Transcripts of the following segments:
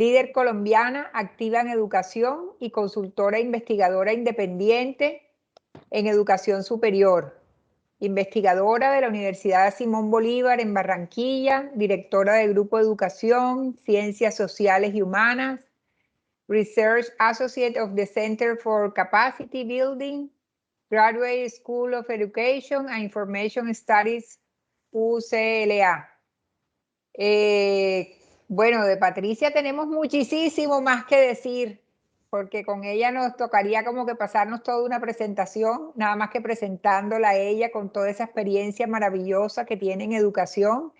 líder colombiana activa en educación y consultora investigadora independiente en educación superior. Investigadora de la Universidad Simón Bolívar en Barranquilla, directora del Grupo de Educación, Ciencias Sociales y Humanas, Research Associate of the Center for Capacity Building, Graduate School of Education and Information Studies, UCLA. Bueno, de Patricia tenemos muchísimo más que decir, porque con ella nos tocaría como que pasarnos toda una presentación, nada más que presentándola a ella con toda esa experiencia maravillosa que tiene en educación.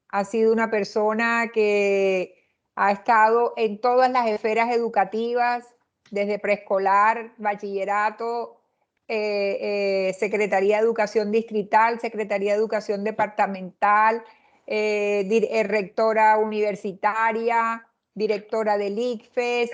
Ha sido una persona que ha estado en todas las esferas educativas, desde preescolar, bachillerato, Secretaría de Educación Distrital, Secretaría de Educación Departamental, rectora universitaria, directora del ICFES,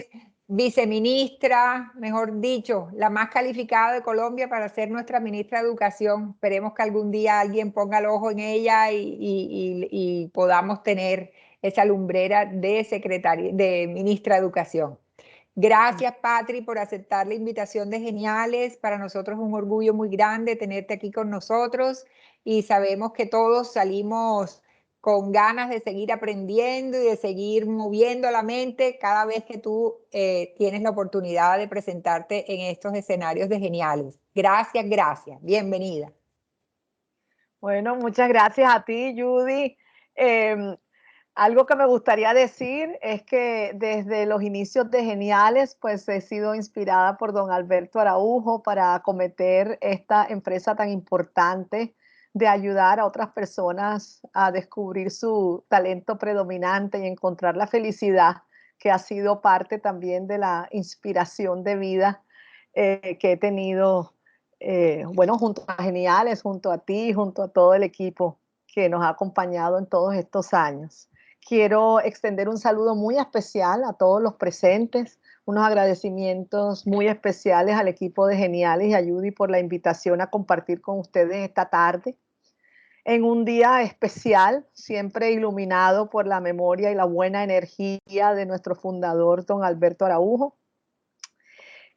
viceministra, mejor dicho, la más calificada de Colombia para ser nuestra ministra de Educación. Esperemos que algún día alguien ponga el ojo en ella y podamos tener esa lumbrera de secretaria, de ministra de Educación. Gracias, Patri, por aceptar la invitación de Geniales. Para nosotros es un orgullo muy grande tenerte aquí con nosotros y sabemos que todos salimos con ganas de seguir aprendiendo y de seguir moviendo la mente cada vez que tú tienes la oportunidad de presentarte en estos escenarios de Geniales. Gracias, gracias. Bienvenida. Bueno, muchas gracias a ti, Judy. Algo que me gustaría decir es que desde los inicios de Geniales, pues he sido inspirada por don Alberto Araujo para acometer esta empresa tan importante de ayudar a otras personas a descubrir su talento predominante y encontrar la felicidad, que ha sido parte también de la inspiración de vida que he tenido, bueno, junto a Geniales, junto a ti, junto a todo el equipo que nos ha acompañado en todos estos años. Quiero extender un saludo muy especial a todos los presentes, unos agradecimientos muy especiales al equipo de Geniales y a Judy por la invitación a compartir con ustedes esta tarde, en un día especial, siempre iluminado por la memoria y la buena energía de nuestro fundador, don Alberto Araujo.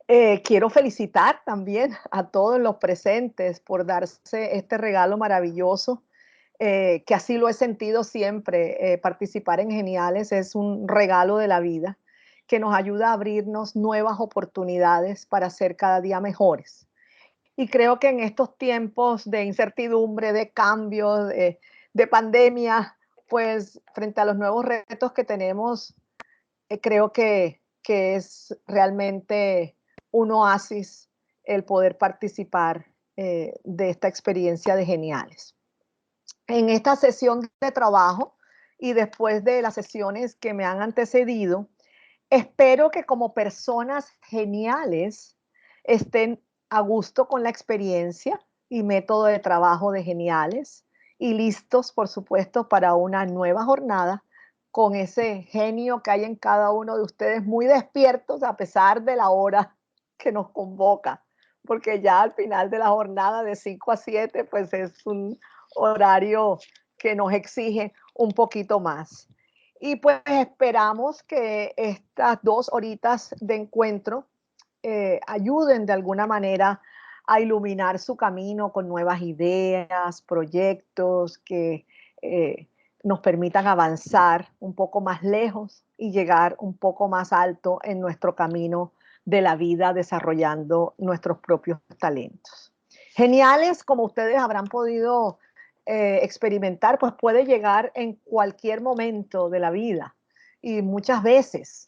Quiero felicitar también a todos los presentes por darse este regalo maravilloso, que así lo he sentido siempre. Participar en Geniales es un regalo de la vida que nos ayuda a abrirnos nuevas oportunidades para ser cada día mejores. Y creo que en estos tiempos de incertidumbre, de cambios, de pandemia, pues frente a los nuevos retos que tenemos, creo que es realmente un oasis el poder participar de esta experiencia de Geniales. En esta sesión de trabajo y después de las sesiones que me han antecedido, espero que como personas geniales estén a gusto con la experiencia y método de trabajo de Geniales y listos, por supuesto, para una nueva jornada con ese genio que hay en cada uno de ustedes, muy despiertos a pesar de la hora que nos convoca, porque ya al final de la jornada de 5 a 7, pues es un horario que nos exige un poquito más. Y pues esperamos que estas 2 horitas de encuentro ayuden de alguna manera a iluminar su camino con nuevas ideas, proyectos que nos permitan avanzar un poco más lejos y llegar un poco más alto en nuestro camino de la vida, desarrollando nuestros propios talentos. Geniales, como ustedes habrán podido experimentar, pues puede llegar en cualquier momento de la vida y muchas veces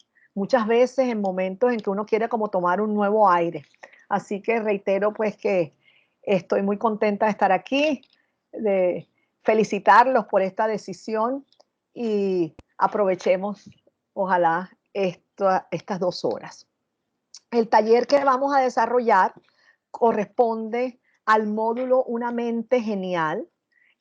en momentos en que uno quiere como tomar un nuevo aire. Así que reitero pues que estoy muy contenta de estar aquí, de felicitarlos por esta decisión y aprovechemos ojalá estas 2 horas. El taller que vamos a desarrollar corresponde al módulo Una mente genial,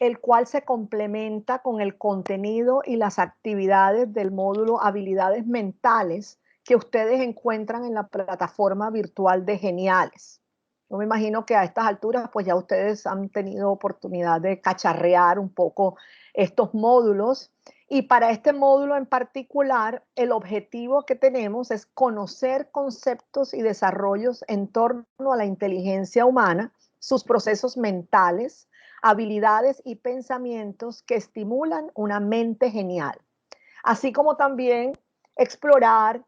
el cual se complementa con el contenido y las actividades del módulo Habilidades Mentales que ustedes encuentran en la plataforma virtual de Geniales. Yo me imagino que a estas alturas pues ya ustedes han tenido oportunidad de cacharrear un poco estos módulos Y para este módulo en particular, el objetivo que tenemos es conocer conceptos y desarrollos en torno a la inteligencia humana, sus procesos mentales, habilidades y pensamientos que estimulan una mente genial, así como también explorar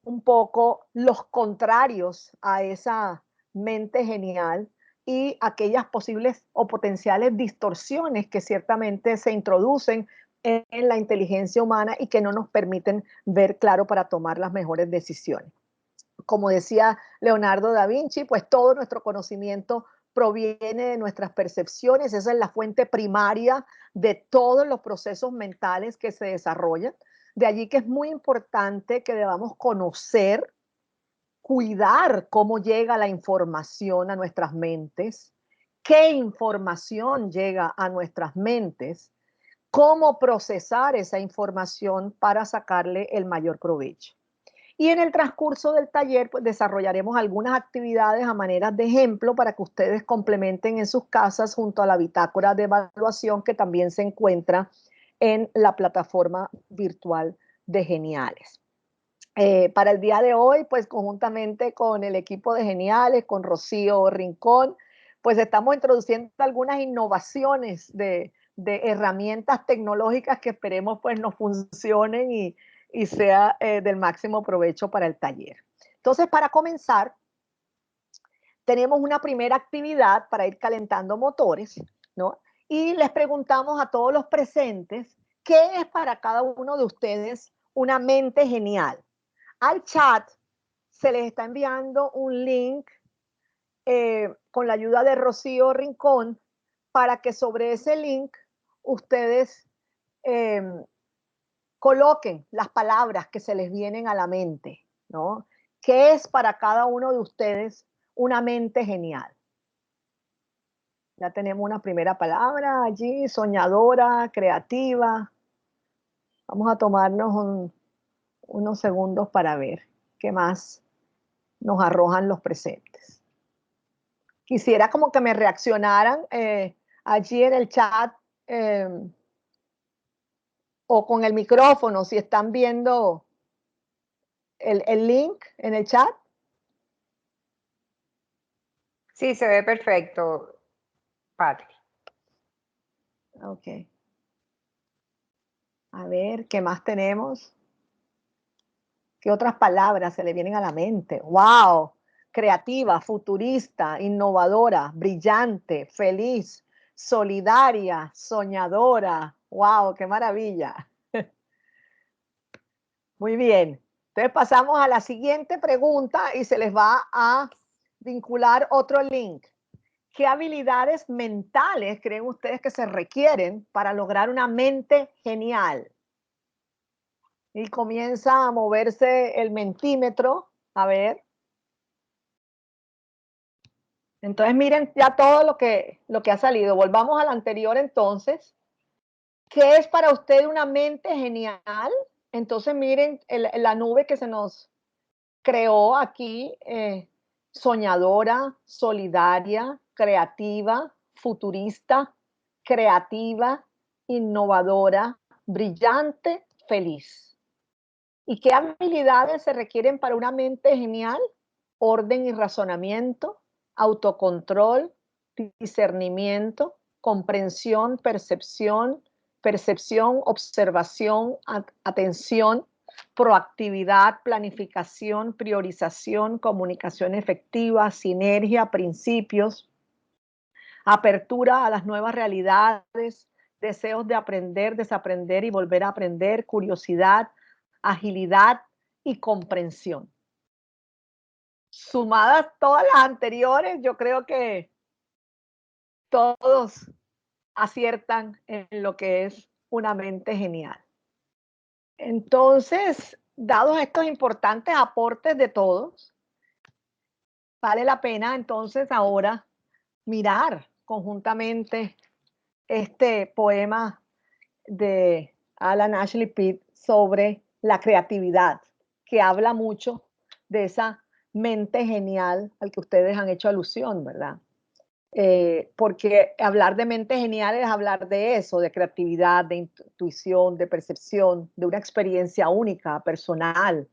un poco los contrarios a esa mente genial y aquellas posibles o potenciales distorsiones que ciertamente se introducen en la inteligencia humana y que no nos permiten ver claro para tomar las mejores decisiones. Como decía Leonardo da Vinci, pues todo nuestro conocimiento proviene de nuestras percepciones, esa es la fuente primaria de todos los procesos mentales que se desarrollan. De allí que es muy importante que debamos conocer, cuidar cómo llega la información a nuestras mentes, qué información llega a nuestras mentes, cómo procesar esa información para sacarle el mayor provecho. Y en el transcurso del taller, pues desarrollaremos algunas actividades a manera de ejemplo para que ustedes complementen en sus casas junto a la bitácora de evaluación que también se encuentra en la plataforma virtual de Geniales. Para el día de hoy, pues conjuntamente con el equipo de Geniales, con Rocío Rincón, pues estamos introduciendo algunas innovaciones de herramientas tecnológicas que esperemos pues nos funcionen y sea del máximo provecho para el taller. Entonces, para comenzar, tenemos una primera actividad para ir calentando motores, ¿no? Y les preguntamos a todos los presentes, ¿qué es para cada uno de ustedes una mente genial? Al chat se les está enviando un link con la ayuda de Rocío Rincón para que sobre ese link ustedes eh, coloquen las palabras que se les vienen a la mente, ¿no? ¿Qué es para cada uno de ustedes una mente genial? Ya tenemos una primera palabra allí, soñadora, creativa. Vamos a tomarnos unos segundos para ver qué más nos arrojan los presentes. Quisiera como que me reaccionaran allí en el chat eh, o con el micrófono si están viendo el link en el chat. Sí, se ve perfecto, Patri. Ok. A ver, ¿qué más tenemos? ¿Qué otras palabras se le vienen a la mente? ¡Wow! Creativa, futurista, innovadora, brillante, feliz, solidaria, soñadora. ¡Wow! ¡Qué maravilla! Muy bien. Entonces pasamos a la siguiente pregunta y se les va a vincular otro link. ¿Qué habilidades mentales creen ustedes que se requieren para lograr una mente genial? Y comienza a moverse el mentímetro. A ver. Entonces miren ya todo lo que ha salido. Volvamos al anterior entonces. ¿Qué es para usted una mente genial? Entonces miren la nube que se nos creó aquí, soñadora, solidaria, creativa, futurista, creativa, innovadora, brillante, feliz. ¿Y qué habilidades se requieren para una mente genial? Orden y razonamiento, autocontrol, discernimiento, comprensión, percepción, observación, atención, proactividad, planificación, priorización, comunicación efectiva, sinergia, principios, apertura a las nuevas realidades, deseos de aprender, desaprender y volver a aprender, curiosidad, agilidad y comprensión. Sumadas todas las anteriores, yo creo que todos aciertan en lo que es una mente genial. Entonces, dados estos importantes aportes de todos, vale la pena entonces ahora mirar conjuntamente este poema de Alan Ashley Pitt sobre la creatividad, que habla mucho de esa mente genial al que ustedes han hecho alusión, ¿verdad? porque hablar de mente genial es hablar de eso, de creatividad, de intuición, de percepción, de una experiencia única, personal,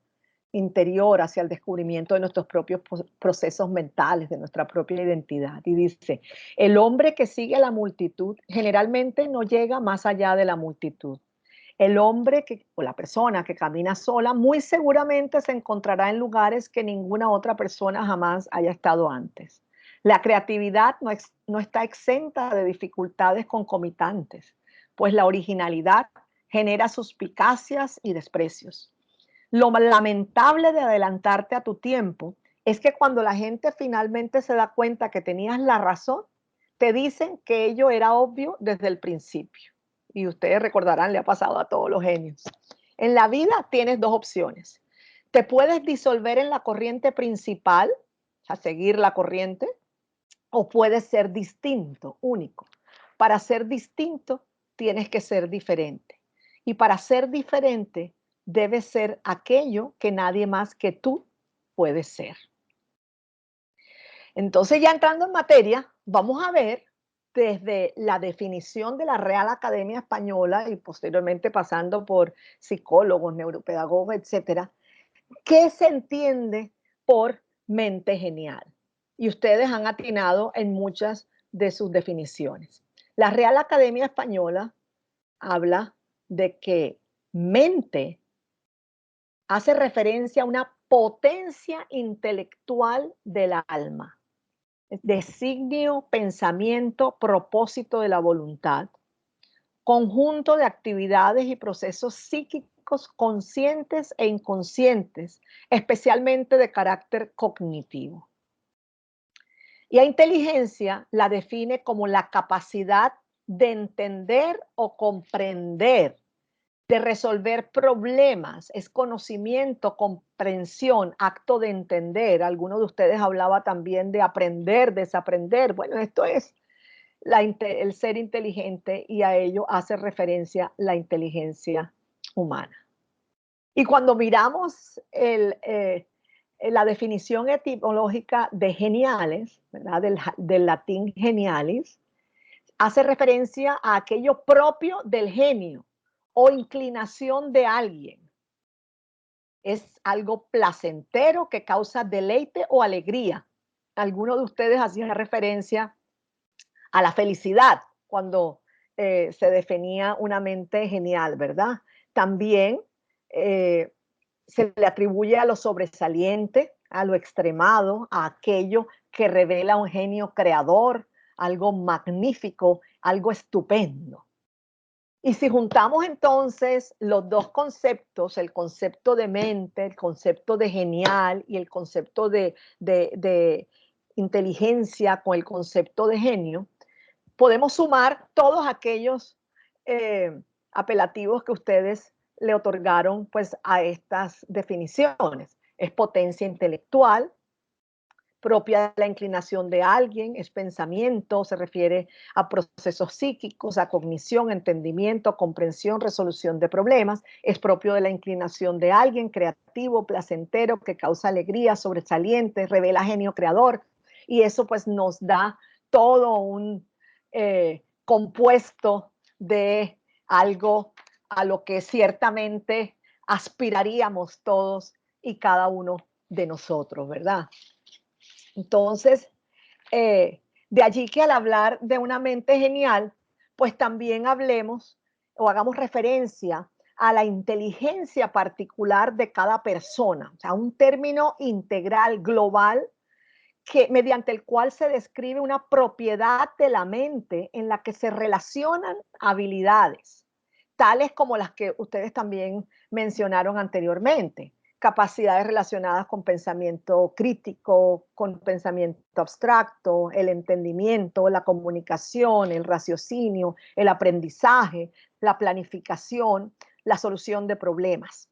interior hacia el descubrimiento de nuestros propios procesos mentales, de nuestra propia identidad. Y dice, el hombre que sigue a la multitud generalmente no llega más allá de la multitud. El hombre o la persona que camina sola muy seguramente se encontrará en lugares que ninguna otra persona jamás haya estado antes. La creatividad no está exenta de dificultades concomitantes, pues la originalidad genera suspicacias y desprecios. Lo lamentable de adelantarte a tu tiempo es que cuando la gente finalmente se da cuenta que tenías la razón, te dicen que ello era obvio desde el principio. Y ustedes recordarán, le ha pasado a todos los genios. En la vida tienes dos opciones. Te puedes disolver en la corriente principal, a seguir la corriente, o puedes ser distinto, único. Para ser distinto, tienes que ser diferente. Y para ser diferente, debes ser aquello que nadie más que tú puede ser. Entonces, ya entrando en materia, vamos a ver desde la definición de la Real Academia Española y posteriormente pasando por psicólogos, neuropedagogos, etcétera, qué se entiende por mente genial. Y ustedes han atinado en muchas de sus definiciones. La Real Academia Española habla de que mente hace referencia a una potencia intelectual del alma, designio, pensamiento, propósito de la voluntad, conjunto de actividades y procesos psíquicos conscientes e inconscientes, especialmente de carácter cognitivo. Y a inteligencia la define como la capacidad de entender o comprender, de resolver problemas, es conocimiento, comprensión, acto de entender. Alguno de ustedes hablaba también de aprender, desaprender. Bueno, esto es el ser inteligente y a ello hace referencia la inteligencia humana. Y cuando miramos la definición etimológica de geniales, ¿verdad? Del latín genialis, hace referencia a aquello propio del genio o inclinación de alguien. Es algo placentero que causa deleite o alegría. Algunos de ustedes hacían referencia a la felicidad cuando se definía una mente genial, ¿verdad? También se le atribuye a lo sobresaliente, a lo extremado, a aquello que revela un genio creador, algo magnífico, algo estupendo. Y si juntamos entonces los dos conceptos, el concepto de mente, el concepto de genial y el concepto de inteligencia con el concepto de genio, podemos sumar todos aquellos apelativos que ustedes le otorgaron pues, a estas definiciones. Es potencia intelectual, propia de la inclinación de alguien, es pensamiento, se refiere a procesos psíquicos, a cognición, entendimiento, comprensión, resolución de problemas, es propio de la inclinación de alguien, creativo, placentero, que causa alegría, sobresaliente, revela genio creador, y eso pues nos da todo un compuesto de algo a lo que ciertamente aspiraríamos todos y cada uno de nosotros, ¿verdad? Entonces, de allí que al hablar de una mente genial, pues también hablemos o hagamos referencia a la inteligencia particular de cada persona, o sea, un término integral, global, que, mediante el cual se describe una propiedad de la mente en la que se relacionan habilidades, tales como las que ustedes también mencionaron anteriormente, capacidades relacionadas con pensamiento crítico, con pensamiento abstracto, el entendimiento, la comunicación, el raciocinio, el aprendizaje, la planificación, la solución de problemas.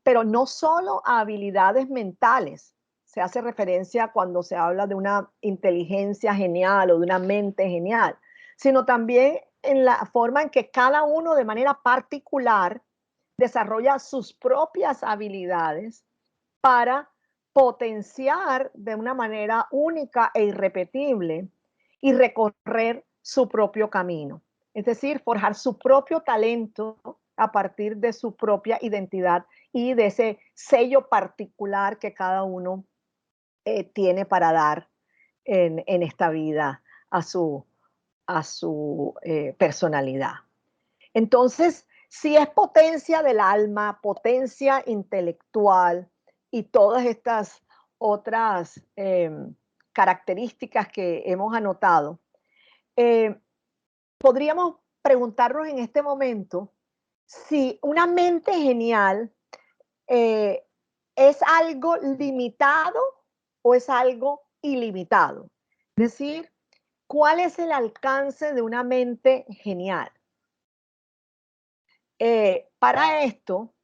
Pero no solo a habilidades mentales, se hace referencia cuando se habla de una inteligencia genial o de una mente genial, sino también en la forma en que cada uno de manera particular desarrolla sus propias habilidades para potenciar de una manera única e irrepetible y recorrer su propio camino. Es decir, forjar su propio talento a partir de su propia identidad y de ese sello particular que cada uno tiene para dar en esta vida a su personalidad. Entonces, si es potencia del alma, potencia intelectual y todas estas otras características que hemos anotado, eh, podríamos preguntarnos en este momento si una mente genial eh, es algo limitado o es algo ilimitado. Es decir, ¿cuál es el alcance de una mente genial? Para esto,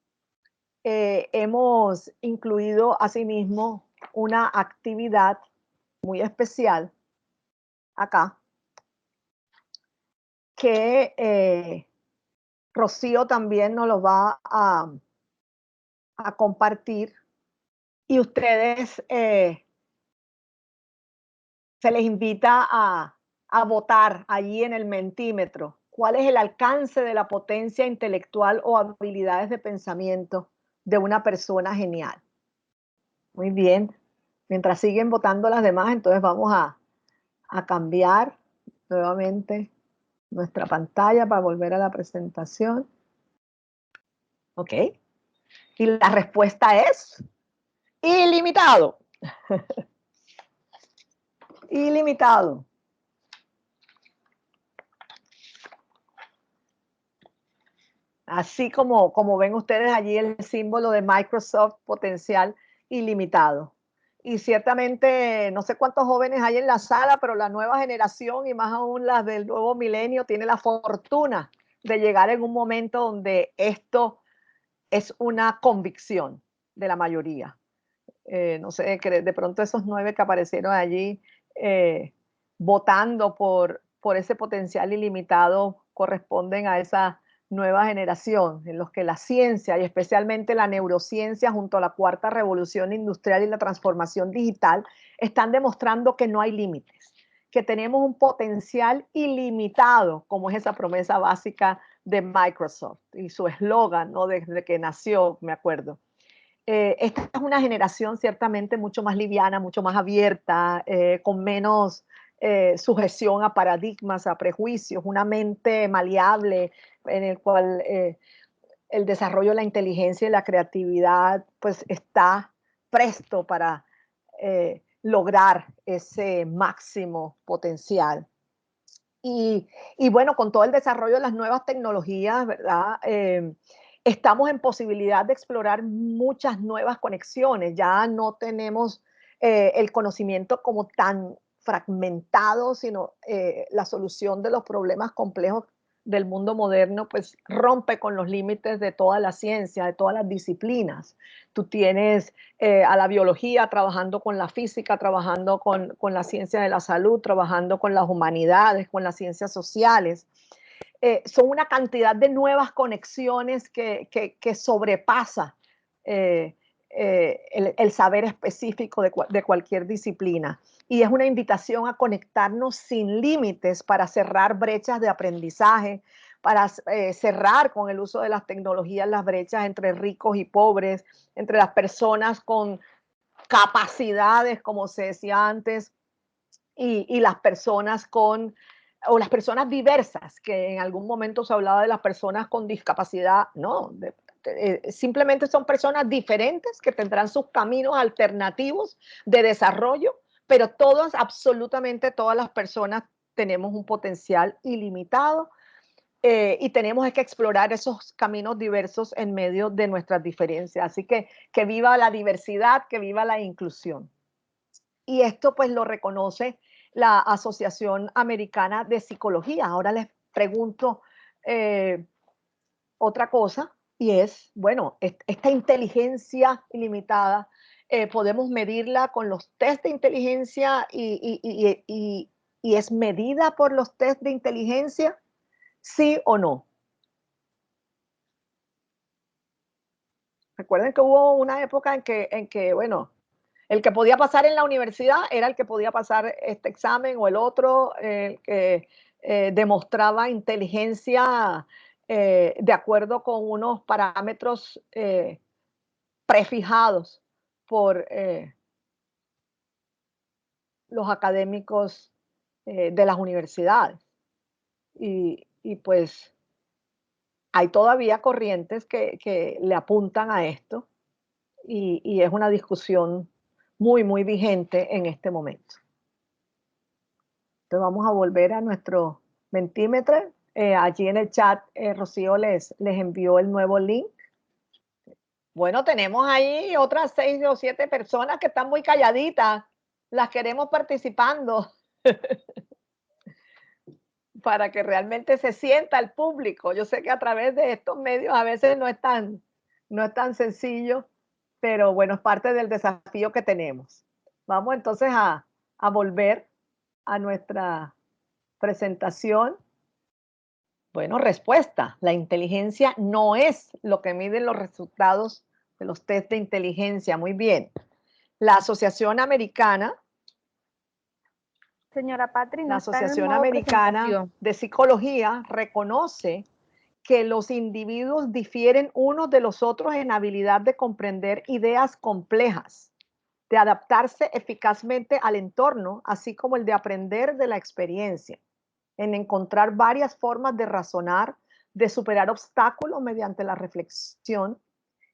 hemos incluido asimismo una actividad muy especial acá que Rocío también nos lo va a compartir y ustedes se les invita a votar allí en el mentímetro cuál es el alcance de la potencia intelectual o habilidades de pensamiento de una persona genial. Muy bien. Mientras siguen votando las demás, entonces vamos a cambiar nuevamente nuestra pantalla para volver a la presentación. Ok. Y la respuesta es ilimitado. Ilimitado. Así como ven ustedes allí el símbolo de Microsoft potencial ilimitado. Y ciertamente, no sé cuántos jóvenes hay en la sala, pero la nueva generación y más aún las del nuevo milenio tiene la fortuna de llegar en un momento donde esto es una convicción de la mayoría. No sé, que de pronto esos 9 que aparecieron allí votando por ese potencial ilimitado corresponden a esa nueva generación en los que la ciencia y especialmente la neurociencia junto a la cuarta revolución industrial y la transformación digital están demostrando que no hay límites, que tenemos un potencial ilimitado, como es esa promesa básica de Microsoft y su eslogan, ¿no? Desde que nació, me acuerdo. Esta es una generación ciertamente mucho más liviana, mucho más abierta, con menos sujeción a paradigmas, a prejuicios, una mente maleable en el cual el desarrollo de la inteligencia y la creatividad pues está presto para lograr ese máximo potencial. Y bueno, con todo el desarrollo de las nuevas tecnologías, ¿verdad? Estamos en posibilidad de explorar muchas nuevas conexiones. Ya no tenemos el conocimiento como tan fragmentado, sino la solución de los problemas complejos del mundo moderno, pues rompe con los límites de toda la ciencia, de todas las disciplinas. Tú tienes a la biología trabajando con la física, trabajando con la ciencia de la salud, trabajando con las humanidades, con las ciencias sociales. Son una cantidad de nuevas conexiones que sobrepasa el saber específico de cualquier disciplina. Y es una invitación a conectarnos sin límites para cerrar brechas de aprendizaje, para cerrar con el uso de las tecnologías las brechas entre ricos y pobres, entre las personas con capacidades, como se decía antes, y las personas o las personas diversas, que en algún momento se hablaba de las personas con discapacidad. No, simplemente son personas diferentes que tendrán sus caminos alternativos de desarrollo, pero todas, absolutamente todas las personas tenemos un potencial ilimitado y tenemos que explorar esos caminos diversos en medio de nuestras diferencias. Así que viva la diversidad, que viva la inclusión. Y esto pues lo reconoce la Asociación Americana de Psicología. Ahora les pregunto otra cosa y es, bueno, esta inteligencia ilimitada, podemos medirla con los test de inteligencia y es medida por los test de inteligencia, sí o no. Recuerden que hubo una época en que bueno, El que podía pasar en la universidad era el que podía pasar este examen o el otro, el que demostraba inteligencia de acuerdo con unos parámetros prefijados por los académicos de las universidades. Y pues hay todavía corrientes que le apuntan a esto y es una discusión muy, muy vigente en este momento. Entonces vamos a volver a nuestro Mentimeter. Allí en el chat, Rocío les envió el nuevo link. Bueno, tenemos ahí otras 6 o 7 personas que están muy calladitas. Las queremos participando para que realmente se sienta el público. Yo sé que a través de estos medios a veces no es tan sencillo, pero bueno, es parte del desafío que tenemos. Vamos entonces a volver a nuestra presentación. Bueno, respuesta. La inteligencia no es lo que miden los resultados de los test de inteligencia. Muy bien. La Asociación Americana, Señora Patri, no la está en el Asociación modo Americana presentación. de Psicología reconoce que los individuos difieren unos de los otros en habilidad de comprender ideas complejas, de adaptarse eficazmente al entorno, así como el de aprender de la experiencia, en encontrar varias formas de razonar, de superar obstáculos mediante la reflexión.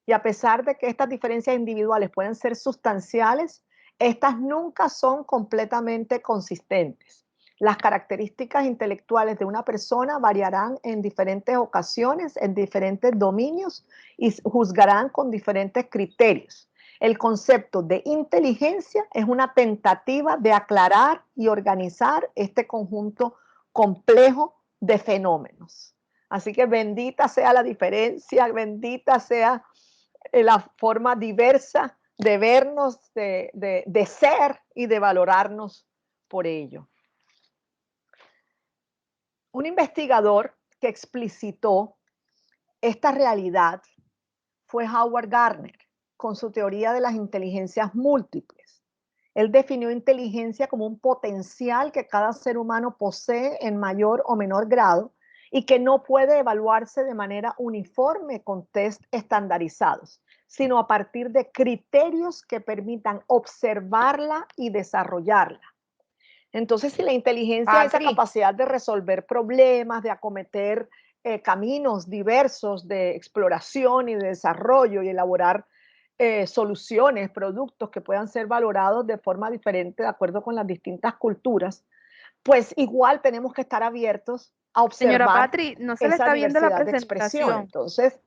Y a pesar de que estas diferencias individuales pueden ser sustanciales, estas nunca son completamente consistentes. Las características intelectuales de una persona variarán en diferentes ocasiones, en diferentes dominios y juzgarán con diferentes criterios. El concepto de inteligencia es una tentativa de aclarar y organizar este conjunto complejo de fenómenos. Así que bendita sea la diferencia, bendita sea la forma diversa de vernos, de ser y de valorarnos por ello. Un investigador que explicitó esta realidad fue Howard Gardner con su teoría de las inteligencias múltiples. Él definió inteligencia como un potencial que cada ser humano posee en mayor o menor grado y que no puede evaluarse de manera uniforme con test estandarizados, sino a partir de criterios que permitan observarla y desarrollarla. Entonces, si la inteligencia es esa capacidad de resolver problemas, de acometer caminos diversos de exploración y de desarrollo y elaborar soluciones, productos que puedan ser valorados de forma diferente de acuerdo con las distintas culturas, pues igual tenemos que estar abiertos a Señora observar Patri, no se le esa está viendo la diversidad de expresión. presentación. Entonces,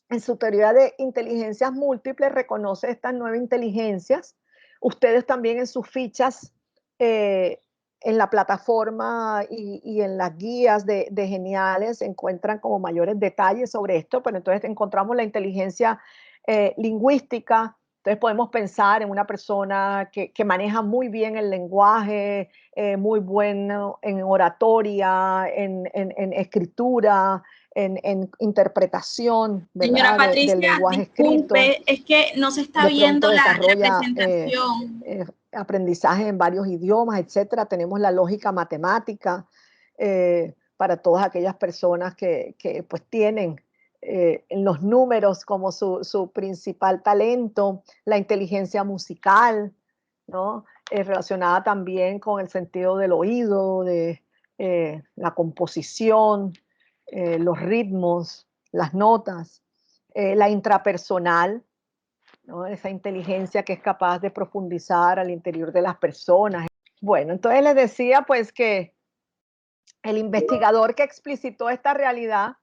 en su teoría de inteligencias múltiples reconoce estas 9 inteligencias. Ustedes también en sus fichas, en la plataforma y en las guías de Geniales encuentran como mayores detalles sobre esto, pero entonces encontramos la inteligencia lingüística. Entonces podemos pensar en una persona que maneja muy bien el lenguaje, muy bueno en oratoria, en escritura, en interpretación, Señora ¿verdad? Del Patricia, lenguaje escrito. disculpe, es que no se está De viendo pronto la desarrolla presentación. aprendizaje en varios idiomas, etcétera. Tenemos la lógica matemática para todas aquellas personas que pues tienen los números como su principal talento, la inteligencia musical, ¿no? Relacionada también con el sentido del oído, de la composición, los ritmos, las notas, la intrapersonal, ¿no? Esa inteligencia que es capaz de profundizar al interior de las personas. Bueno, entonces les decía pues que el investigador que explicitó esta realidad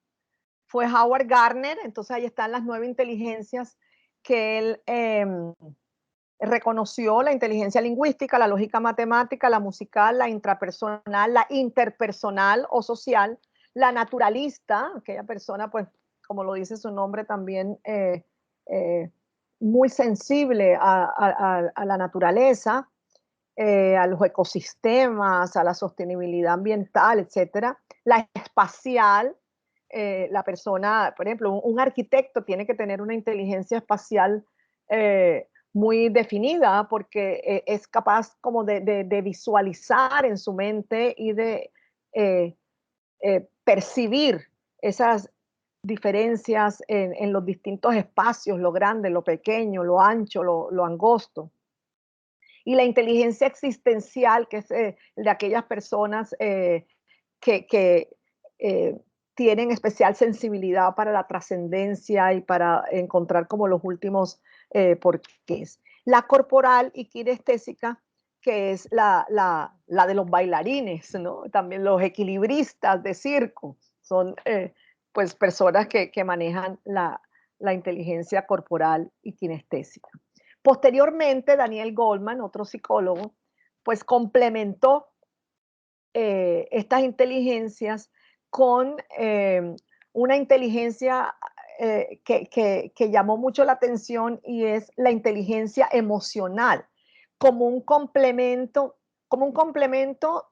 fue Howard Gardner. Entonces ahí están las 9 inteligencias que él reconoció: la inteligencia lingüística, la lógica matemática, la musical, la intrapersonal, la interpersonal o social, la naturalista, aquella persona, pues, como lo dice su nombre también, eh, muy sensible a la naturaleza, a los ecosistemas, a la sostenibilidad ambiental, etcétera. La espacial, la persona, por ejemplo, un arquitecto tiene que tener una inteligencia espacial muy definida porque es capaz como de visualizar en su mente y de percibir esas diferencias en los distintos espacios, lo grande, lo pequeño, lo ancho, lo angosto. Y la inteligencia existencial, que es de aquellas personas que tienen especial sensibilidad para la trascendencia y para encontrar como los últimos porqués. La corporal y kinestésica, que es la de los bailarines, ¿no? También los equilibristas de circo, son pues personas que manejan la inteligencia corporal y kinestésica. Posteriormente, Daniel Goleman, otro psicólogo, pues complementó estas inteligencias con una inteligencia que llamó mucho la atención y es la inteligencia emocional, como un complemento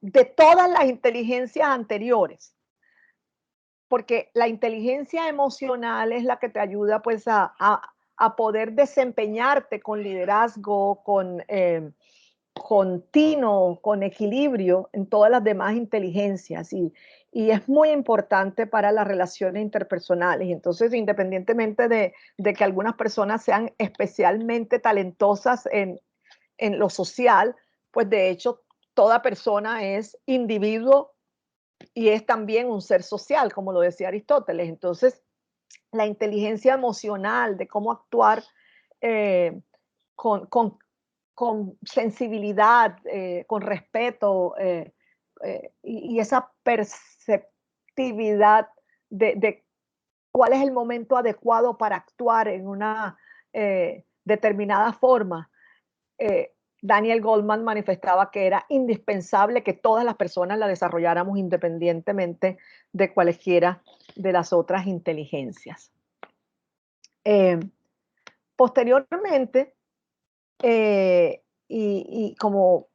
de todas las inteligencias anteriores. Porque la inteligencia emocional es la que te ayuda pues a poder desempeñarte con liderazgo, con tino, con equilibrio en todas las demás inteligencias y es muy importante para las relaciones interpersonales. Entonces, independientemente de que algunas personas sean especialmente talentosas en lo social, pues de hecho toda persona es individuo y es también un ser social, como lo decía Aristóteles. Entonces, la inteligencia emocional de cómo actuar eh, con, con, con, sensibilidad, con respeto y esa perceptividad de cuál es el momento adecuado para actuar en una determinada forma. Daniel Goleman manifestaba que era indispensable que todas las personas la desarrolláramos independientemente de cualesquiera de las otras inteligencias. Posteriormente, y como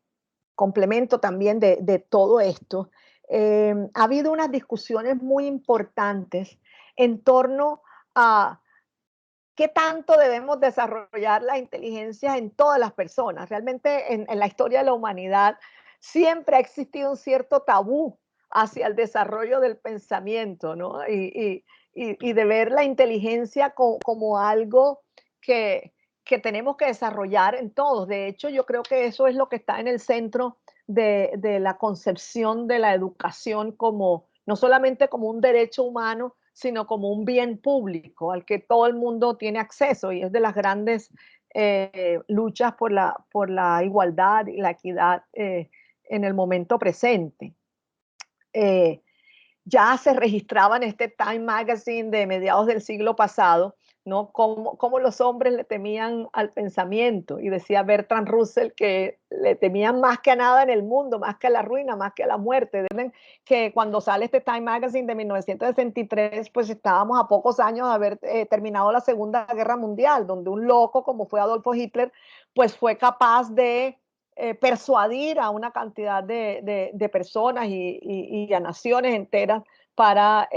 complemento también de todo esto, ha habido unas discusiones muy importantes en torno a qué tanto debemos desarrollar las inteligencias en todas las personas. Realmente en la historia de la humanidad siempre ha existido un cierto tabú hacia el desarrollo del pensamiento, ¿no? Y de ver la inteligencia como algo que tenemos que desarrollar en todos. De hecho, yo creo que eso es lo que está en el centro de la concepción de la educación como no solamente como un derecho humano, sino como un bien público al que todo el mundo tiene acceso y es de las grandes luchas por la igualdad y la equidad en el momento presente. Ya se registraba en este Time Magazine de mediados del siglo pasado, ¿no? Cómo los hombres le temían al pensamiento. Y decía Bertrand Russell que le temían más que a nada en el mundo, más que a la ruina, más que a la muerte. Deben que cuando sale este Time Magazine de 1963, pues estábamos a pocos años de haber terminado la Segunda Guerra Mundial, donde un loco como fue Adolfo Hitler, pues fue capaz de persuadir a una cantidad de personas y a naciones enteras para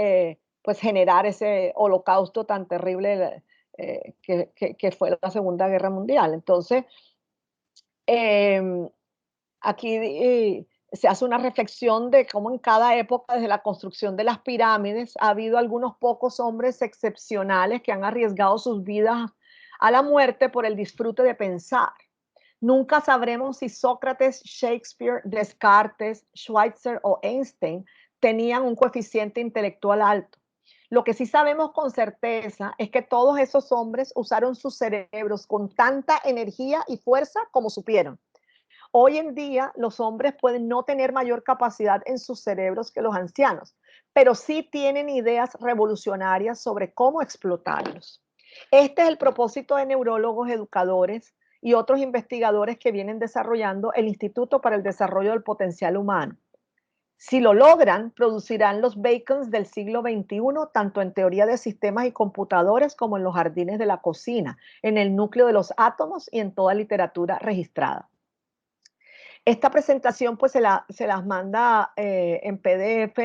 pues generar ese holocausto tan terrible que fue la Segunda Guerra Mundial. Entonces, aquí se hace una reflexión de cómo en cada época, desde la construcción de las pirámides, ha habido algunos pocos hombres excepcionales que han arriesgado sus vidas a la muerte por el disfrute de pensar. Nunca sabremos si Sócrates, Shakespeare, Descartes, Schweitzer o Einstein tenían un coeficiente intelectual alto. Lo que sí sabemos con certeza es que todos esos hombres usaron sus cerebros con tanta energía y fuerza como supieron. Hoy en día los hombres pueden no tener mayor capacidad en sus cerebros que los ancianos, pero sí tienen ideas revolucionarias sobre cómo explotarlos. Este es el propósito de neurólogos, educadores y otros investigadores que vienen desarrollando el Instituto para el Desarrollo del Potencial Humano. Si lo logran, producirán los Bacons del siglo XXI, tanto en teoría de sistemas y computadores como en los jardines de la cocina, en el núcleo de los átomos y en toda literatura registrada. Esta presentación pues se las manda en PDF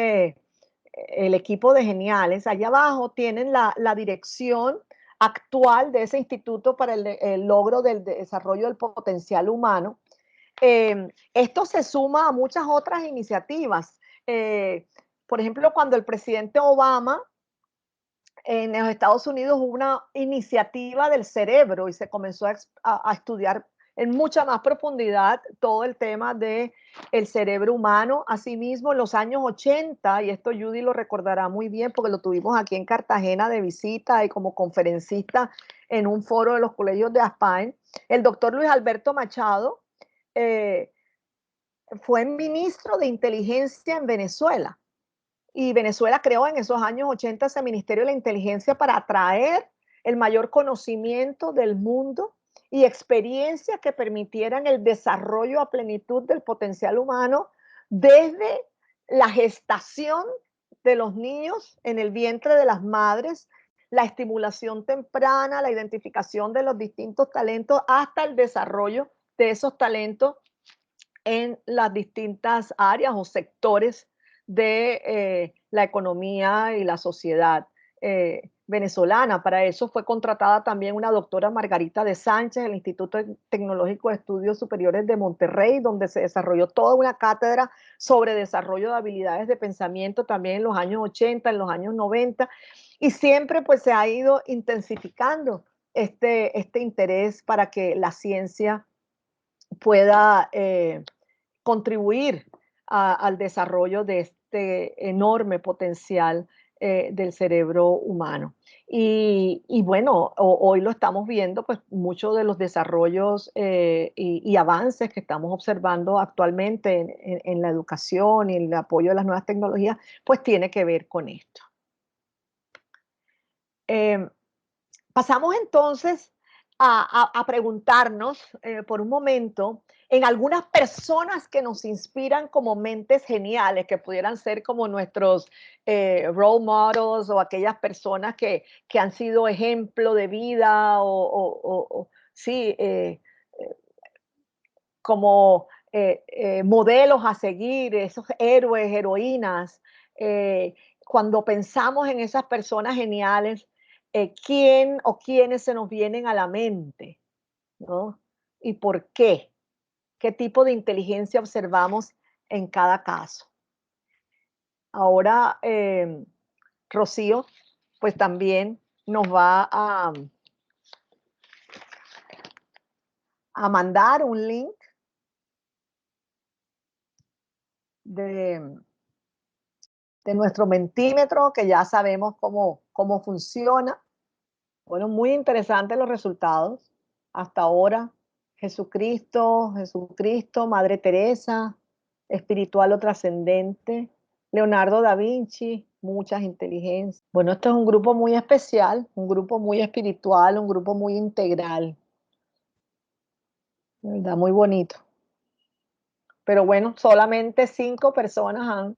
el equipo de Geniales. Allá abajo tienen la dirección actual de ese Instituto para el Logro del Desarrollo del Potencial Humano. Esto se suma a muchas otras iniciativas. Por ejemplo, cuando el presidente Obama en los Estados Unidos hubo una iniciativa del cerebro y se comenzó a estudiar en mucha más profundidad todo el tema del cerebro humano. Asimismo, en los años 80, y esto Judy lo recordará muy bien porque lo tuvimos aquí en Cartagena de visita y como conferencista en un foro de los colegios de Aspain, el doctor Luis Alberto Machado fue ministro de inteligencia en Venezuela. Y Venezuela creó en esos años 80 ese Ministerio de la Inteligencia para atraer el mayor conocimiento del mundo y experiencias que permitieran el desarrollo a plenitud del potencial humano desde la gestación de los niños en el vientre de las madres, la estimulación temprana, la identificación de los distintos talentos hasta el desarrollo de esos talentos en las distintas áreas o sectores de la economía y la sociedad venezolana. Para eso fue contratada también una doctora Margarita de Sánchez del Instituto Tecnológico de Estudios Superiores de Monterrey, donde se desarrolló toda una cátedra sobre desarrollo de habilidades de pensamiento también en los años 80, en los años 90, y siempre pues se ha ido intensificando este interés para que la ciencia pueda contribuir al desarrollo de este enorme potencial del cerebro humano. Y bueno, hoy lo estamos viendo, pues muchos de los desarrollos y avances que estamos observando actualmente en la educación y el apoyo de las nuevas tecnologías, pues tiene que ver con esto. Pasamos entonces a preguntarnos por un momento en algunas personas que nos inspiran como mentes geniales, que pudieran ser como nuestros role models o aquellas personas que han sido ejemplo de vida sí, como modelos a seguir, esos héroes, heroínas. Cuando pensamos en esas personas geniales, ¿quién o quiénes se nos vienen a la mente? ¿No? ¿Y por qué? ¿Qué tipo de inteligencia observamos en cada caso? Ahora, Rocío, pues también nos va a mandar un link de nuestro mentímetro, que ya sabemos cómo funciona. Bueno, muy interesantes los resultados. Hasta ahora, Jesucristo, Madre Teresa, espiritual o trascendente, Leonardo da Vinci, muchas inteligencias. Bueno, esto es un grupo muy especial, un grupo muy espiritual, un grupo muy integral. ¿Verdad? Muy bonito. Pero bueno, solamente 5 personas han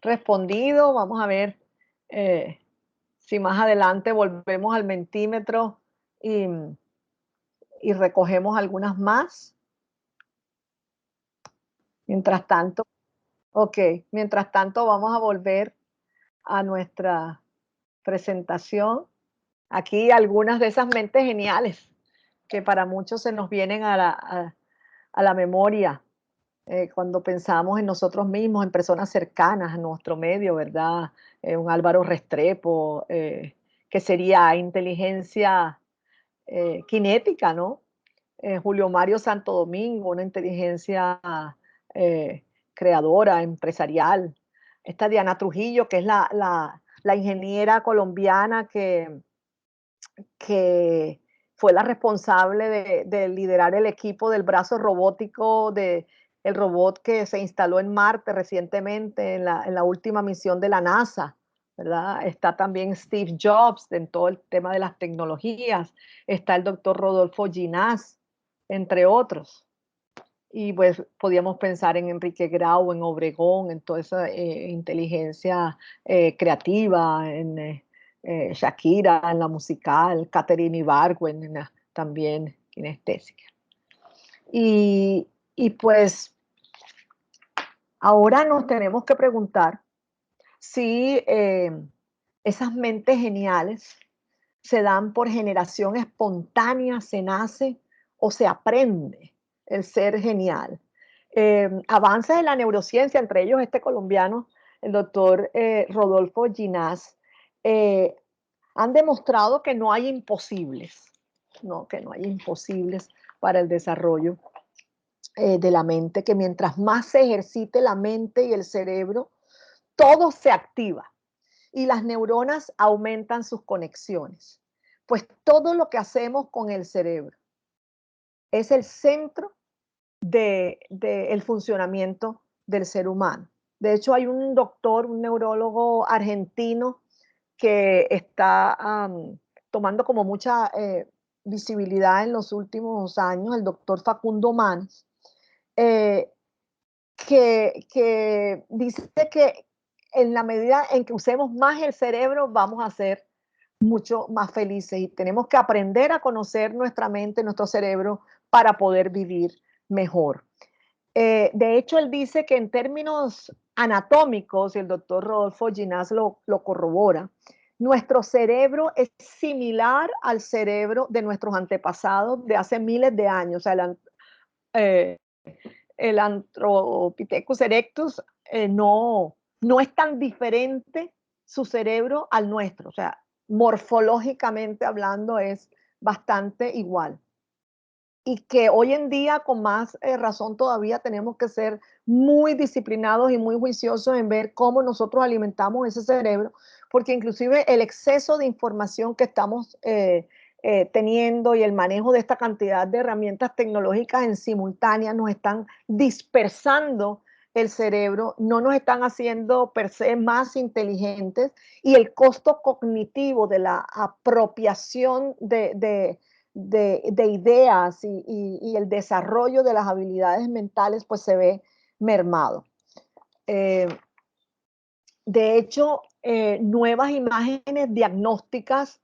respondido. Vamos a ver si más adelante volvemos al mentímetro y recogemos algunas más. Mientras tanto, mientras tanto vamos a volver a nuestra presentación. Aquí algunas de esas mentes geniales que para muchos se nos vienen a la memoria cuando pensamos en nosotros mismos, en personas cercanas a nuestro medio, ¿verdad? Un Álvaro Restrepo, que sería inteligencia cinética, ¿no? Julio Mario Santo Domingo, una inteligencia eh, creadora, empresarial. Esta Diana Trujillo, que es la ingeniera colombiana que fue la responsable de liderar el equipo del brazo robótico el robot que se instaló en Marte recientemente en la última misión de la NASA, ¿verdad? Está también Steve Jobs en todo el tema de las tecnologías, está el doctor Rodolfo Ginás, entre otros. Y pues podíamos pensar en Enrique Grau, en Obregón, en toda esa inteligencia creativa, en Shakira, en la musical, Catherine Ibargüen, también kinestésica. Y pues ahora nos tenemos que preguntar si esas mentes geniales se dan por generación espontánea, se nace o se aprende el ser genial. Avances en la neurociencia, entre ellos este colombiano, el doctor Rodolfo Ginás, han demostrado que no hay imposibles, ¿no? Que no hay imposibles para el desarrollo de la mente, que mientras más se ejercite la mente y el cerebro, todo se activa y las neuronas aumentan sus conexiones. Pues todo lo que hacemos con el cerebro es el centro del funcionamiento del ser humano. De hecho, hay un doctor, un neurólogo argentino que está tomando como mucha visibilidad en los últimos años, el doctor Facundo Manes, eh, que dice que en la medida en que usemos más el cerebro, vamos a ser mucho más felices y tenemos que aprender a conocer nuestra mente, nuestro cerebro, para poder vivir mejor. De hecho, él dice que en términos anatómicos, y el doctor Rodolfo Ginás lo corrobora, nuestro cerebro es similar al cerebro de nuestros antepasados de hace miles de años. O sea, el Anthropithecus erectus no es tan diferente su cerebro al nuestro. O sea, morfológicamente hablando es bastante igual. Y que hoy en día, con más razón todavía, tenemos que ser muy disciplinados y muy juiciosos en ver cómo nosotros alimentamos ese cerebro, porque inclusive el exceso de información que estamos teniendo y el manejo de esta cantidad de herramientas tecnológicas en simultánea nos están dispersando el cerebro, no nos están haciendo per se más inteligentes, y el costo cognitivo de la apropiación de ideas y el desarrollo de las habilidades mentales pues se ve mermado. De hecho, nuevas imágenes diagnósticas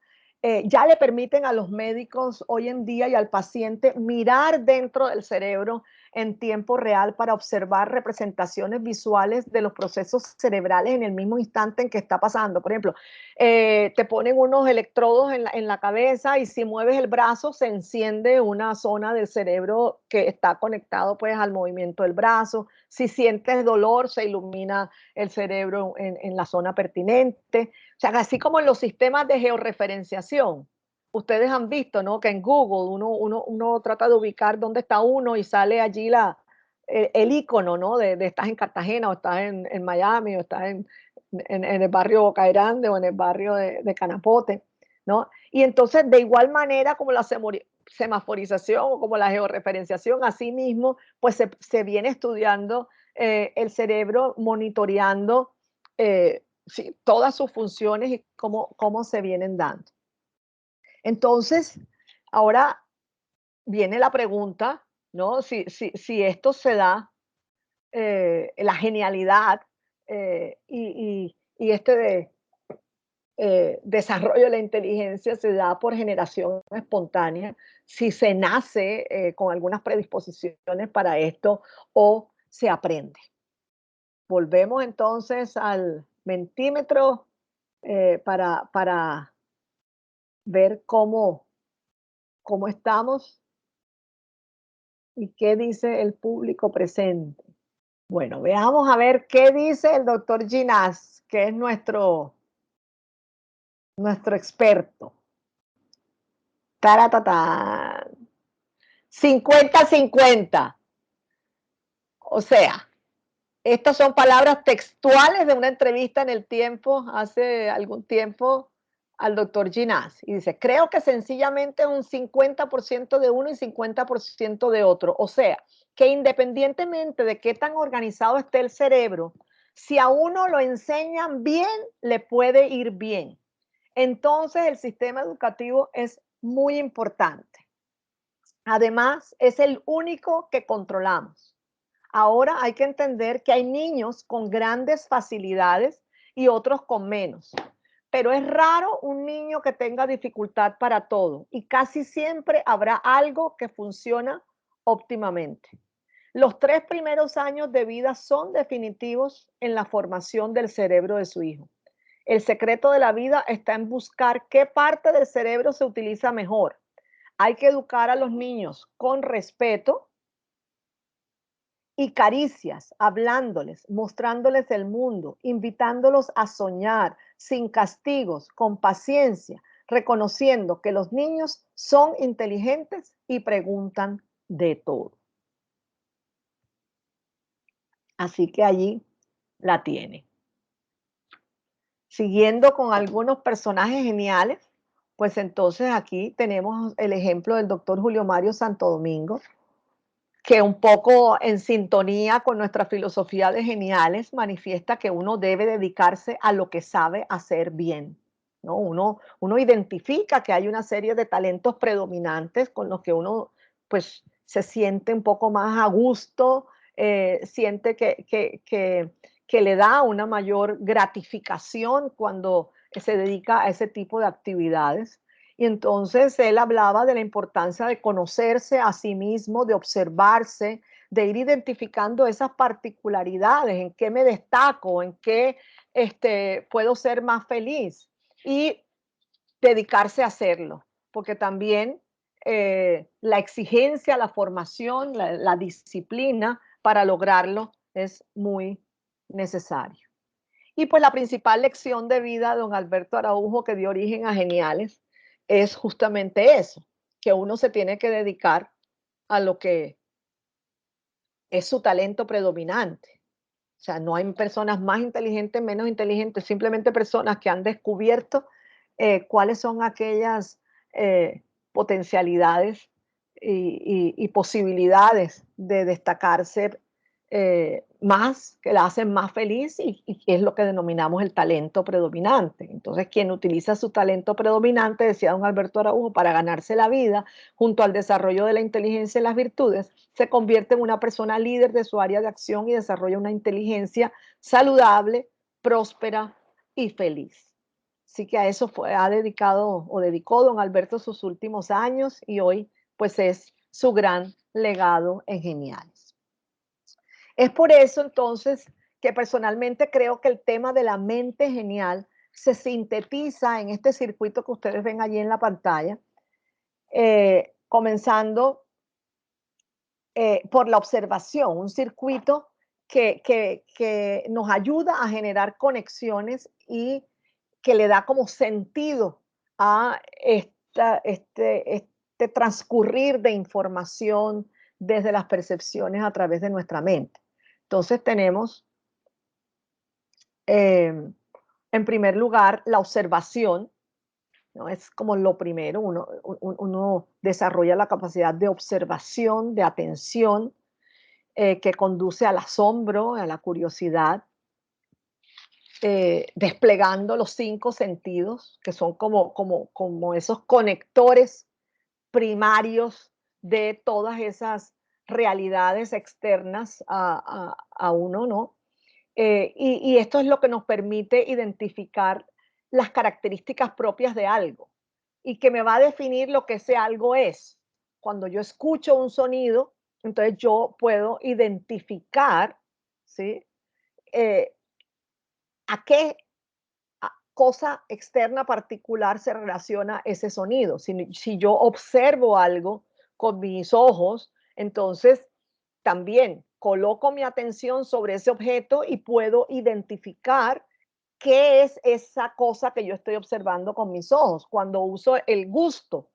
ya le permiten a los médicos hoy en día y al paciente mirar dentro del cerebro en tiempo real para observar representaciones visuales de los procesos cerebrales en el mismo instante en que está pasando. Por ejemplo, te ponen unos electrodos en la cabeza y si mueves el brazo se enciende una zona del cerebro que está conectado pues al movimiento del brazo. Si sientes dolor, se ilumina el cerebro en la zona pertinente. O sea, así como en los sistemas de georreferenciación, ustedes han visto, ¿no? Que en Google uno trata de ubicar dónde está uno y sale allí el icono, ¿no? De estás en Cartagena o estás en Miami o estás en el barrio Boca Grande o en el barrio de Canapote, ¿no? Y entonces, de igual manera como la semaforización o como la georreferenciación, así mismo, pues se viene estudiando el cerebro, monitoreando sí, todas sus funciones y cómo se vienen dando. Entonces, ahora viene la pregunta, ¿no? Si esto se da, la genialidad y este desarrollo de la inteligencia se da por generación espontánea, si se nace con algunas predisposiciones para esto o se aprende. Volvemos entonces al mentímetro para ver cómo estamos y qué dice el público presente. Bueno, veamos a ver qué dice el doctor Ginás, que es nuestro experto. Taratatán. 50-50. O sea, estas son palabras textuales de una entrevista en El Tiempo hace algún tiempo al doctor Ginás. Y dice, creo que sencillamente un 50% de uno y 50% de otro. O sea, que independientemente de qué tan organizado esté el cerebro, si a uno lo enseñan bien, le puede ir bien. Entonces, el sistema educativo es muy importante. Además, es el único que controlamos. Ahora hay que entender que hay niños con grandes facilidades y otros con menos, pero es raro un niño que tenga dificultad para todo y casi siempre habrá algo que funciona óptimamente. Los 3 primeros años de vida son definitivos en la formación del cerebro de su hijo. El secreto de la vida está en buscar qué parte del cerebro se utiliza mejor. Hay que educar a los niños con respeto y caricias, hablándoles, mostrándoles el mundo, invitándolos a soñar, sin castigos, con paciencia, reconociendo que los niños son inteligentes y preguntan de todo. Así que allí la tiene. Siguiendo con algunos personajes geniales, pues entonces aquí tenemos el ejemplo del doctor Julio Mario Santo Domingo, que un poco en sintonía con nuestra filosofía de geniales manifiesta que uno debe dedicarse a lo que sabe hacer bien, ¿no? Uno identifica que hay una serie de talentos predominantes con los que uno pues se siente un poco más a gusto, siente que le da una mayor gratificación cuando se dedica a ese tipo de actividades. Y entonces él hablaba de la importancia de conocerse a sí mismo, de observarse, de ir identificando esas particularidades, en qué me destaco, en qué puedo ser más feliz y dedicarse a hacerlo, porque también la exigencia, la formación, la disciplina para lograrlo es muy necesario. Y pues la principal lección de vida de don Alberto Araujo, que dio origen a Geniales, es justamente eso, que uno se tiene que dedicar a lo que es su talento predominante. O sea, no hay personas más inteligentes, menos inteligentes, simplemente personas que han descubierto cuáles son aquellas potencialidades y posibilidades de destacarse más, que la hacen más feliz y que es lo que denominamos el talento predominante. Entonces, quien utiliza su talento predominante, decía don Alberto Araujo, para ganarse la vida, junto al desarrollo de la inteligencia y las virtudes, se convierte en una persona líder de su área de acción y desarrolla una inteligencia saludable, próspera y feliz. Así que a eso ha dedicado o dedicó don Alberto sus últimos años y hoy pues es su gran legado en Geniales. Es por eso entonces que personalmente creo que el tema de la mente genial se sintetiza en este circuito que ustedes ven allí en la pantalla, comenzando por la observación, un circuito que nos ayuda a generar conexiones y que le da como sentido a este transcurrir de información desde las percepciones a través de nuestra mente. Entonces tenemos, en primer lugar, la observación, ¿no? Es como lo primero, uno desarrolla la capacidad de observación, de atención, que conduce al asombro, a la curiosidad, desplegando los 5 sentidos, que son como esos conectores primarios de todas esas realidades externas a uno, ¿no? Y esto es lo que nos permite identificar las características propias de algo y que me va a definir lo que ese algo es. Cuando yo escucho un sonido, entonces yo puedo identificar, ¿sí? Eh, a qué cosa externa particular se relaciona ese sonido. Si yo observo algo con mis ojos, entonces también coloco mi atención sobre ese objeto y puedo identificar qué es esa cosa que yo estoy observando con mis ojos. Cuando uso el gusto,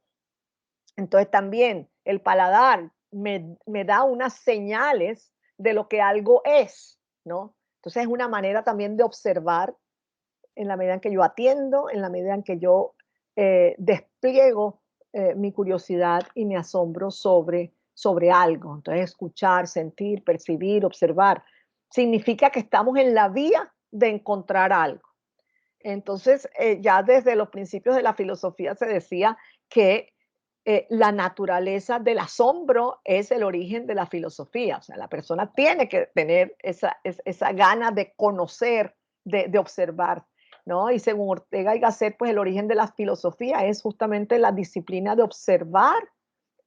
entonces también el paladar me da unas señales de lo que algo es, ¿no? Entonces es una manera también de observar en la medida en que yo atiendo, en la medida en que yo despliego mi curiosidad y mi asombro sobre algo. Entonces, escuchar, sentir, percibir, observar, significa que estamos en la vía de encontrar algo. Entonces, ya desde los principios de la filosofía se decía que la naturaleza del asombro es el origen de la filosofía. O sea, la persona tiene que tener esa gana de conocer, de observar, ¿no? Y según Ortega y Gasset, pues el origen de la filosofía es justamente la disciplina de observar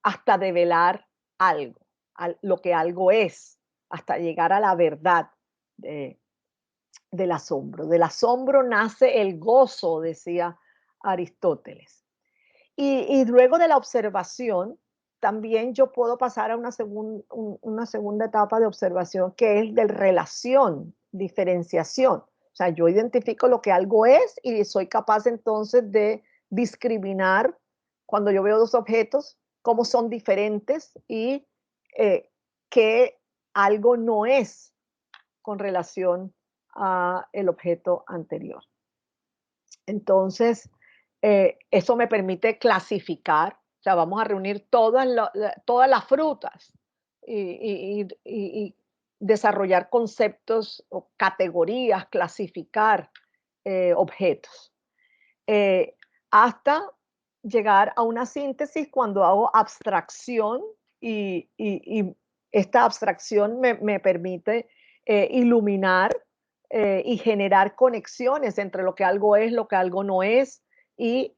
hasta develar algo, lo que algo es, hasta llegar a la verdad. del asombro. Del asombro nace el gozo, decía Aristóteles. Y luego de la observación, también yo puedo pasar a una segunda etapa de observación, que es de relación, diferenciación. O sea, yo identifico lo que algo es y soy capaz entonces de discriminar cuando yo veo dos objetos, cómo son diferentes y qué algo no es con relación a el objeto anterior. Entonces, eso me permite clasificar, o sea, vamos a reunir todas las frutas y desarrollar conceptos o categorías, clasificar objetos, eh, hasta llegar a una síntesis cuando hago abstracción y esta abstracción me permite iluminar y generar conexiones entre lo que algo es, lo que algo no es y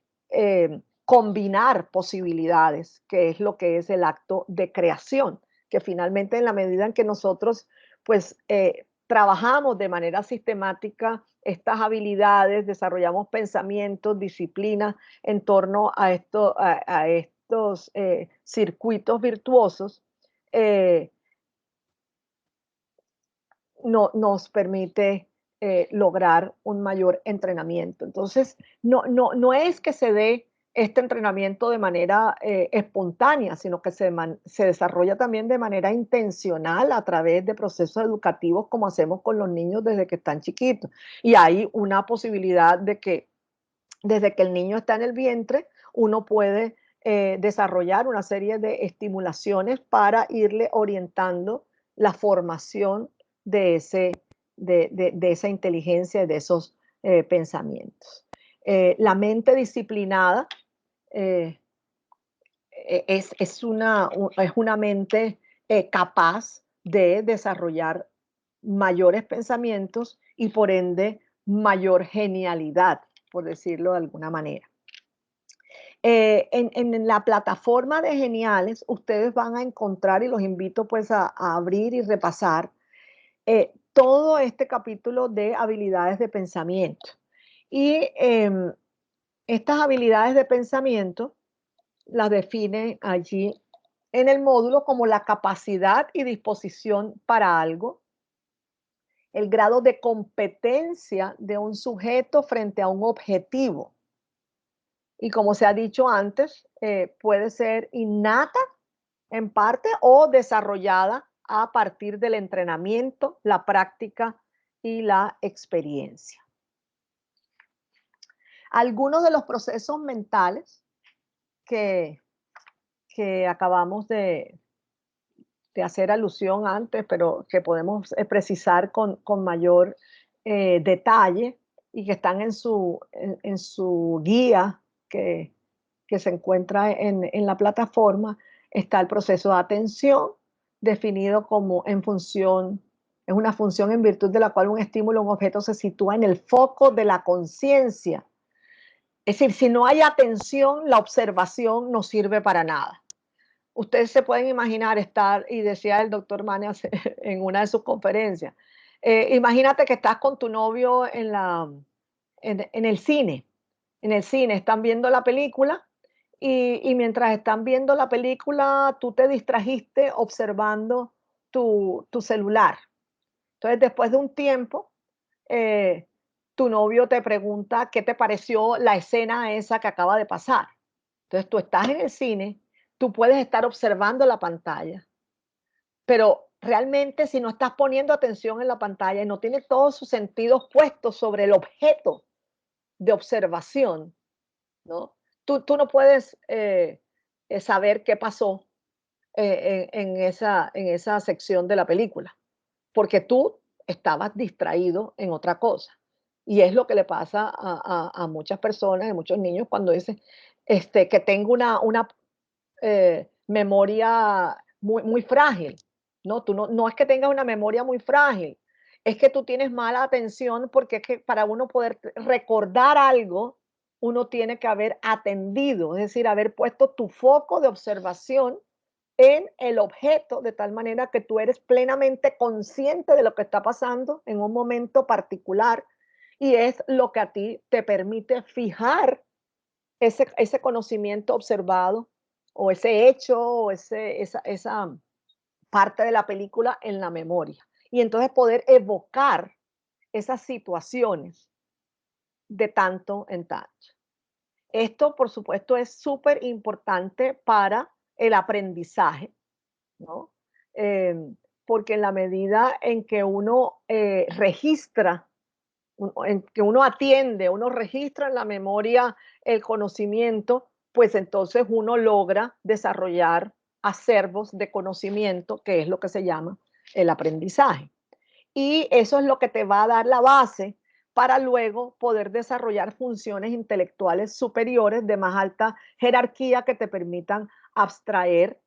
combinar posibilidades, que es lo que es el acto de creación, que finalmente en la medida en que nosotros pues trabajamos de manera sistemática estas habilidades, desarrollamos pensamientos, disciplinas en torno a estos circuitos virtuosos, eh, nos permite lograr un mayor entrenamiento. Entonces, no es que se dé este entrenamiento de manera espontánea, sino que se desarrolla también de manera intencional a través de procesos educativos como hacemos con los niños desde que están chiquitos. Y hay una posibilidad de que desde que el niño está en el vientre, uno puede desarrollar una serie de estimulaciones para irle orientando la formación de, de esa inteligencia y de esos pensamientos. La mente disciplinada eh, es una mente capaz de desarrollar mayores pensamientos y por ende mayor genialidad, por decirlo de alguna manera. En la plataforma de Geniales, ustedes van a encontrar, y los invito pues a abrir y repasar, todo este capítulo de habilidades de pensamiento. Y estas habilidades de pensamiento las define allí en el módulo como la capacidad y disposición para algo, el grado de competencia de un sujeto frente a un objetivo. Y como se ha dicho antes, puede ser innata en parte o desarrollada a partir del entrenamiento, la práctica y la experiencia. Algunos de los procesos mentales que, que acabamos de hacer alusión antes, pero que podemos precisar con mayor detalle y que están en su guía que se encuentra en la plataforma, está el proceso de atención, definido como en función, es una función en virtud de la cual un estímulo o un objeto se sitúa en el foco de la conciencia. Es decir, si no hay atención, la observación no sirve para nada. Ustedes se pueden imaginar estar, y decía el doctor Manes en una de sus conferencias, imagínate que estás con tu novio en el cine. En el cine están viendo la película y mientras están viendo la película, tú te distrajiste observando tu celular. Entonces, después de un tiempo, eh, tu novio te pregunta qué te pareció la escena esa que acaba de pasar. Entonces, tú estás en el cine, tú puedes estar observando la pantalla, pero realmente si no estás poniendo atención en la pantalla y no tienes todos sus sentidos puestos sobre el objeto de observación, ¿no? Tú no puedes saber qué pasó en esa sección de la película, porque tú estabas distraído en otra cosa. Y es lo que le pasa a muchas personas, a muchos niños, cuando dicen que tengo una memoria muy frágil. No, tú no es que tengas una memoria muy frágil, es que tú tienes mala atención porque es que para uno poder recordar algo, uno tiene que haber atendido, es decir, haber puesto tu foco de observación en el objeto, de tal manera que tú eres plenamente consciente de lo que está pasando en un momento particular, y es lo que a ti te permite fijar ese conocimiento observado o ese hecho o esa parte de la película en la memoria. Y entonces poder evocar esas situaciones de tanto en tanto. Esto, por supuesto, es súper importante para el aprendizaje, ¿no? Porque en la medida en que uno registra, en que uno atiende, uno registra en la memoria el conocimiento, pues entonces uno logra desarrollar acervos de conocimiento, que es lo que se llama el aprendizaje. Y eso es lo que te va a dar la base para luego poder desarrollar funciones intelectuales superiores de más alta jerarquía que te permitan abstraer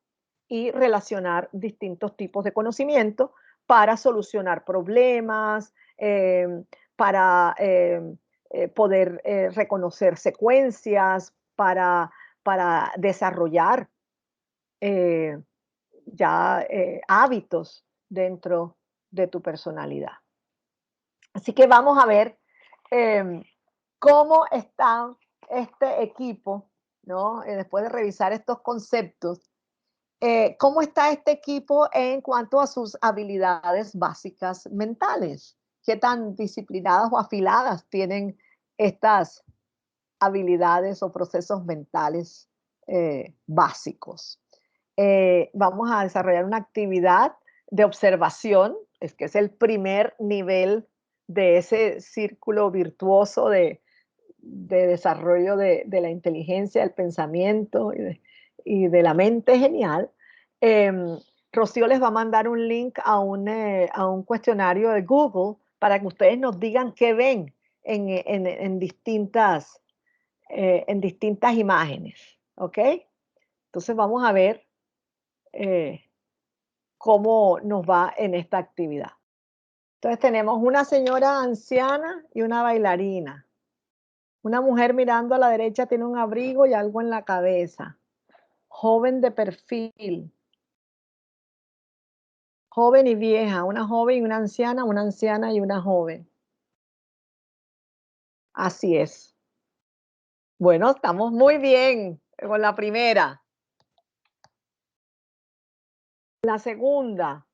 y relacionar distintos tipos de conocimiento para solucionar problemas, para poder reconocer secuencias, para desarrollar eh, ya hábitos dentro de tu personalidad. Así que vamos a ver cómo está este equipo, ¿no? Después de revisar estos conceptos, cómo está este equipo en cuanto a sus habilidades básicas mentales. ¿Qué tan disciplinadas o afiladas tienen estas habilidades o procesos mentales básicos? Vamos a desarrollar una actividad de observación, es que es el primer nivel de ese círculo virtuoso de desarrollo de la inteligencia, del pensamiento y de la mente genial. Rocío les va a mandar un link a un cuestionario de Google para que ustedes nos digan qué ven en distintas imágenes, ¿ok? Entonces vamos a ver cómo nos va en esta actividad. Entonces tenemos una señora anciana y una bailarina. Una mujer mirando a la derecha tiene un abrigo y algo en la cabeza. Joven de perfil. Joven y vieja, una joven y una anciana y una joven. Así es. Bueno, estamos muy bien con la primera. La segunda.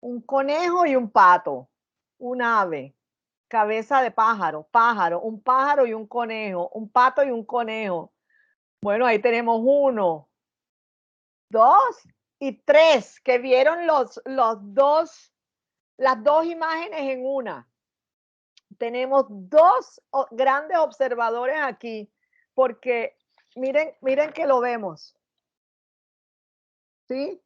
Un conejo y un pato. Un ave. Cabeza de pájaro, un pájaro y un conejo, un pato y un conejo. Bueno, ahí tenemos 1, 2 y 3 que vieron las dos imágenes en una. Tenemos dos grandes observadores aquí, porque miren que lo vemos. ¿Sí?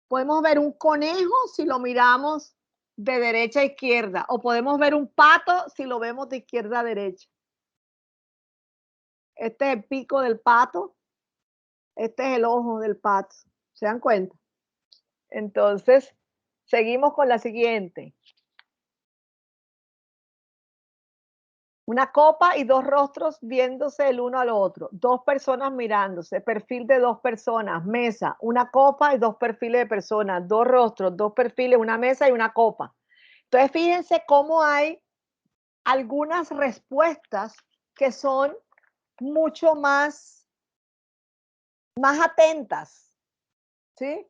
Podemos ver un conejo si lo miramos de derecha a izquierda, o podemos ver un pato si lo vemos de izquierda a derecha. Este es el pico del pato, este es el ojo del pato. ¿Se dan cuenta? Entonces, seguimos con la siguiente. Una copa y dos rostros viéndose el uno al otro. Dos personas mirándose, perfil de dos personas, mesa, una copa y dos perfiles de personas, dos rostros, dos perfiles, una mesa y una copa. Entonces, fíjense cómo hay algunas respuestas que son mucho más atentas, ¿sí?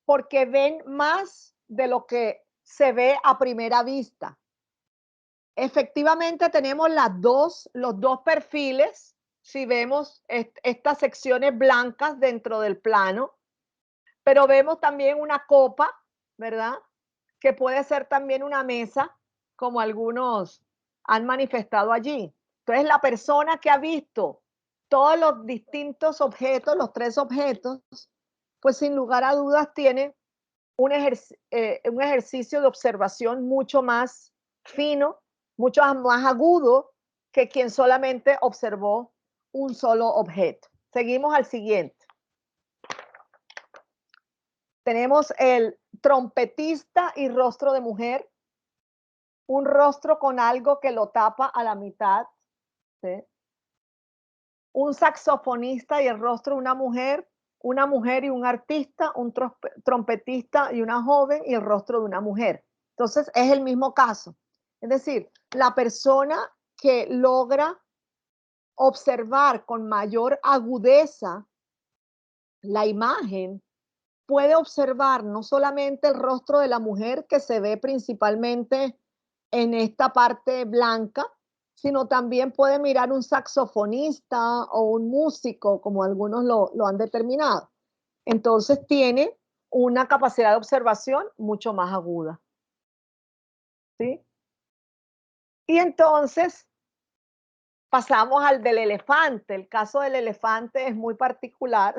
Porque ven más de lo que se ve a primera vista. Efectivamente tenemos los dos perfiles, si vemos estas secciones blancas dentro del plano, pero vemos también una copa, ¿verdad? Que puede ser también una mesa, como algunos han manifestado allí. Entonces la persona que ha visto todos los distintos objetos, los tres objetos, pues sin lugar a dudas tiene un ejercicio de observación mucho más fino, mucho más agudo que quien solamente observó un solo objeto. Seguimos al siguiente. Tenemos el trompetista y rostro de mujer, un rostro con algo que lo tapa a la mitad, ¿sí? un saxofonista y el rostro de una mujer y un artista, un trompetista y una joven y el rostro de una mujer. Entonces es el mismo caso. Es decir, la persona que logra observar con mayor agudeza la imagen puede observar no solamente el rostro de la mujer que se ve principalmente en esta parte blanca, sino también puede mirar un saxofonista o un músico, como algunos lo han determinado. Entonces tiene una capacidad de observación mucho más aguda. ¿Sí? Y entonces pasamos al del elefante. El caso del elefante es muy particular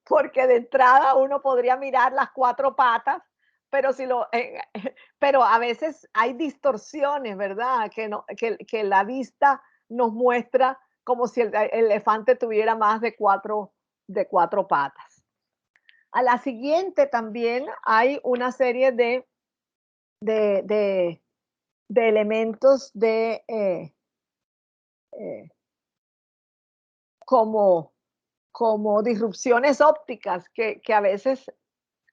porque de entrada uno podría mirar las 4 patas, pero pero a veces hay distorsiones, ¿verdad? Que la vista nos muestra como si el elefante tuviera más de 4 patas. A la siguiente también hay una serie de elementos como disrupciones ópticas que a veces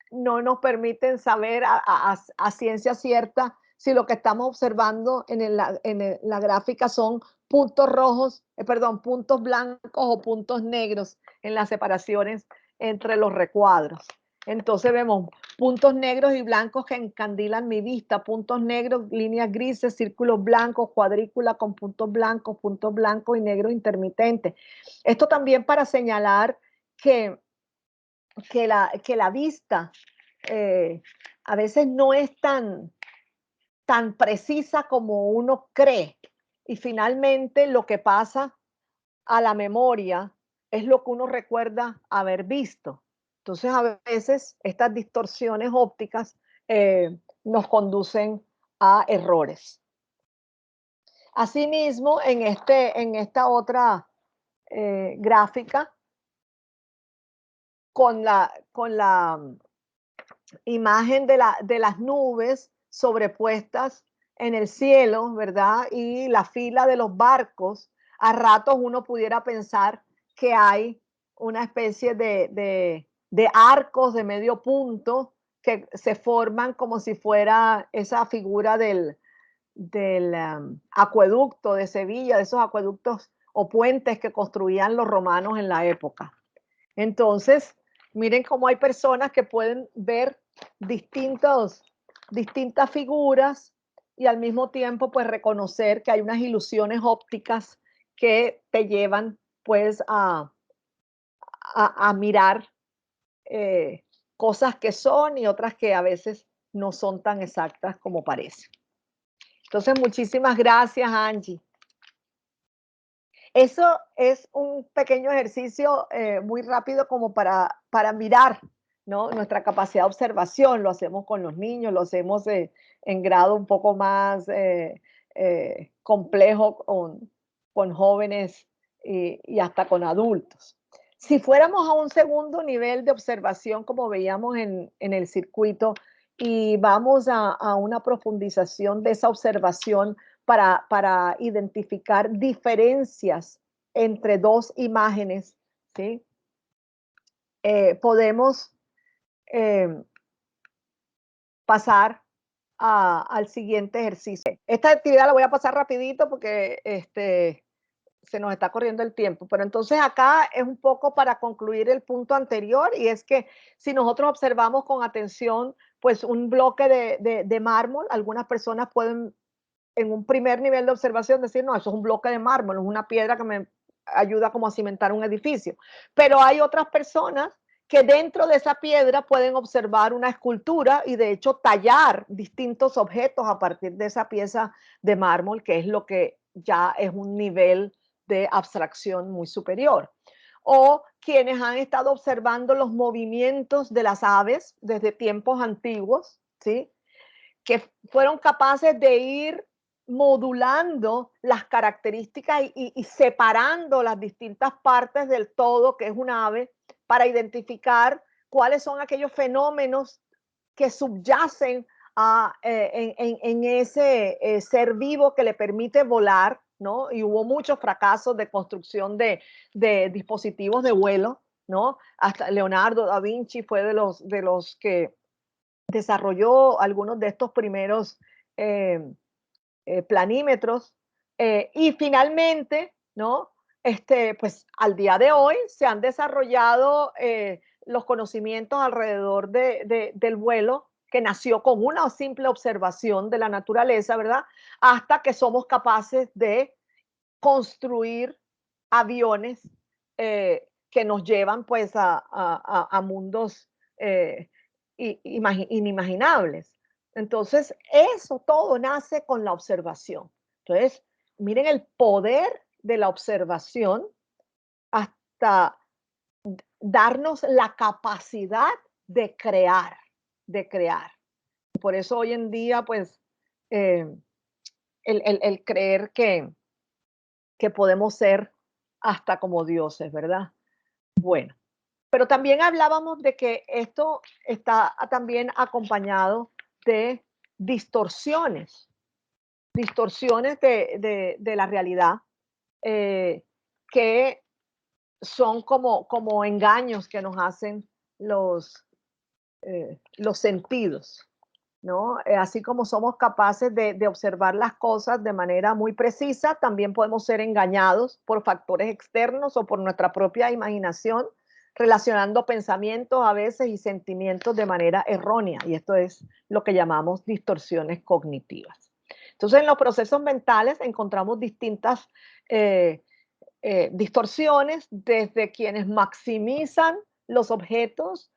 no nos permiten saber a ciencia cierta si lo que estamos observando en la gráfica son puntos rojos, puntos blancos o puntos negros en las separaciones entre los recuadros. Entonces vemos puntos negros y blancos que encandilan mi vista, puntos negros, líneas grises, círculos blancos, cuadrícula con puntos blancos y negros intermitentes. Esto también para señalar que la vista a veces no es tan precisa como uno cree. Y finalmente lo que pasa a la memoria es lo que uno recuerda haber visto. Entonces a veces estas distorsiones ópticas nos conducen a errores. Asimismo, en esta otra gráfica, con la imagen de las nubes sobrepuestas en el cielo, ¿verdad? Y la fila de los barcos, a ratos uno pudiera pensar que hay una especie de arcos de medio punto que se forman como si fuera esa figura del acueducto de Sevilla, de esos acueductos o puentes que construían los romanos en la época. Entonces, miren cómo hay personas que pueden ver distintas figuras y al mismo tiempo pues reconocer que hay unas ilusiones ópticas que te llevan pues a mirar cosas que son y otras que a veces no son tan exactas como parece. Entonces, muchísimas gracias, Angie. Eso es un pequeño ejercicio muy rápido como para mirar, ¿no? Nuestra capacidad de observación. Lo hacemos con los niños, lo hacemos en grado un poco más complejo con jóvenes y hasta con adultos. Si fuéramos a un segundo nivel de observación, como veíamos en el circuito, y vamos a una profundización de esa observación para identificar diferencias entre dos imágenes, ¿sí? Podemos pasar al siguiente ejercicio. Esta actividad la voy a pasar rapidito porque se nos está corriendo el tiempo, pero entonces acá es un poco para concluir el punto anterior, y es que si nosotros observamos con atención pues un bloque de mármol, algunas personas pueden en un primer nivel de observación decir, no, eso es un bloque de mármol, es una piedra que me ayuda como a cimentar un edificio. Pero hay otras personas que dentro de esa piedra pueden observar una escultura y de hecho tallar distintos objetos a partir de esa pieza de mármol, que es lo que ya es un nivel de abstracción muy superior. O quienes han estado observando los movimientos de las aves desde tiempos antiguos, ¿sí? Que fueron capaces de ir modulando las características y separando las distintas partes del todo que es un ave para identificar cuáles son aquellos fenómenos que subyacen en ese ser vivo que le permite volar, ¿no? Y hubo muchos fracasos de construcción de dispositivos de vuelo, ¿no? Hasta Leonardo da Vinci fue de los que desarrolló algunos de estos primeros planímetros. Y finalmente, ¿no? Pues al día de hoy se han desarrollado los conocimientos alrededor del vuelo, que nació con una simple observación de la naturaleza, ¿verdad? Hasta que somos capaces de construir aviones que nos llevan pues a mundos inimaginables. Entonces, eso todo nace con la observación. Entonces, miren el poder de la observación hasta darnos la capacidad de crear, de crear. Por eso hoy en día, pues, eh, el creer que podemos ser hasta como dioses, ¿verdad? Bueno, pero también hablábamos de que esto está también acompañado de distorsiones, distorsiones de la realidad eh, que son como engaños que nos hacen los sentidos, ¿no? Así como somos capaces de observar las cosas de manera muy precisa, también podemos ser engañados por factores externos o por nuestra propia imaginación, relacionando pensamientos a veces y sentimientos de manera errónea. Y esto es lo que llamamos distorsiones cognitivas. Entonces, en los procesos mentales encontramos distintas distorsiones, desde quienes maximizan los objetos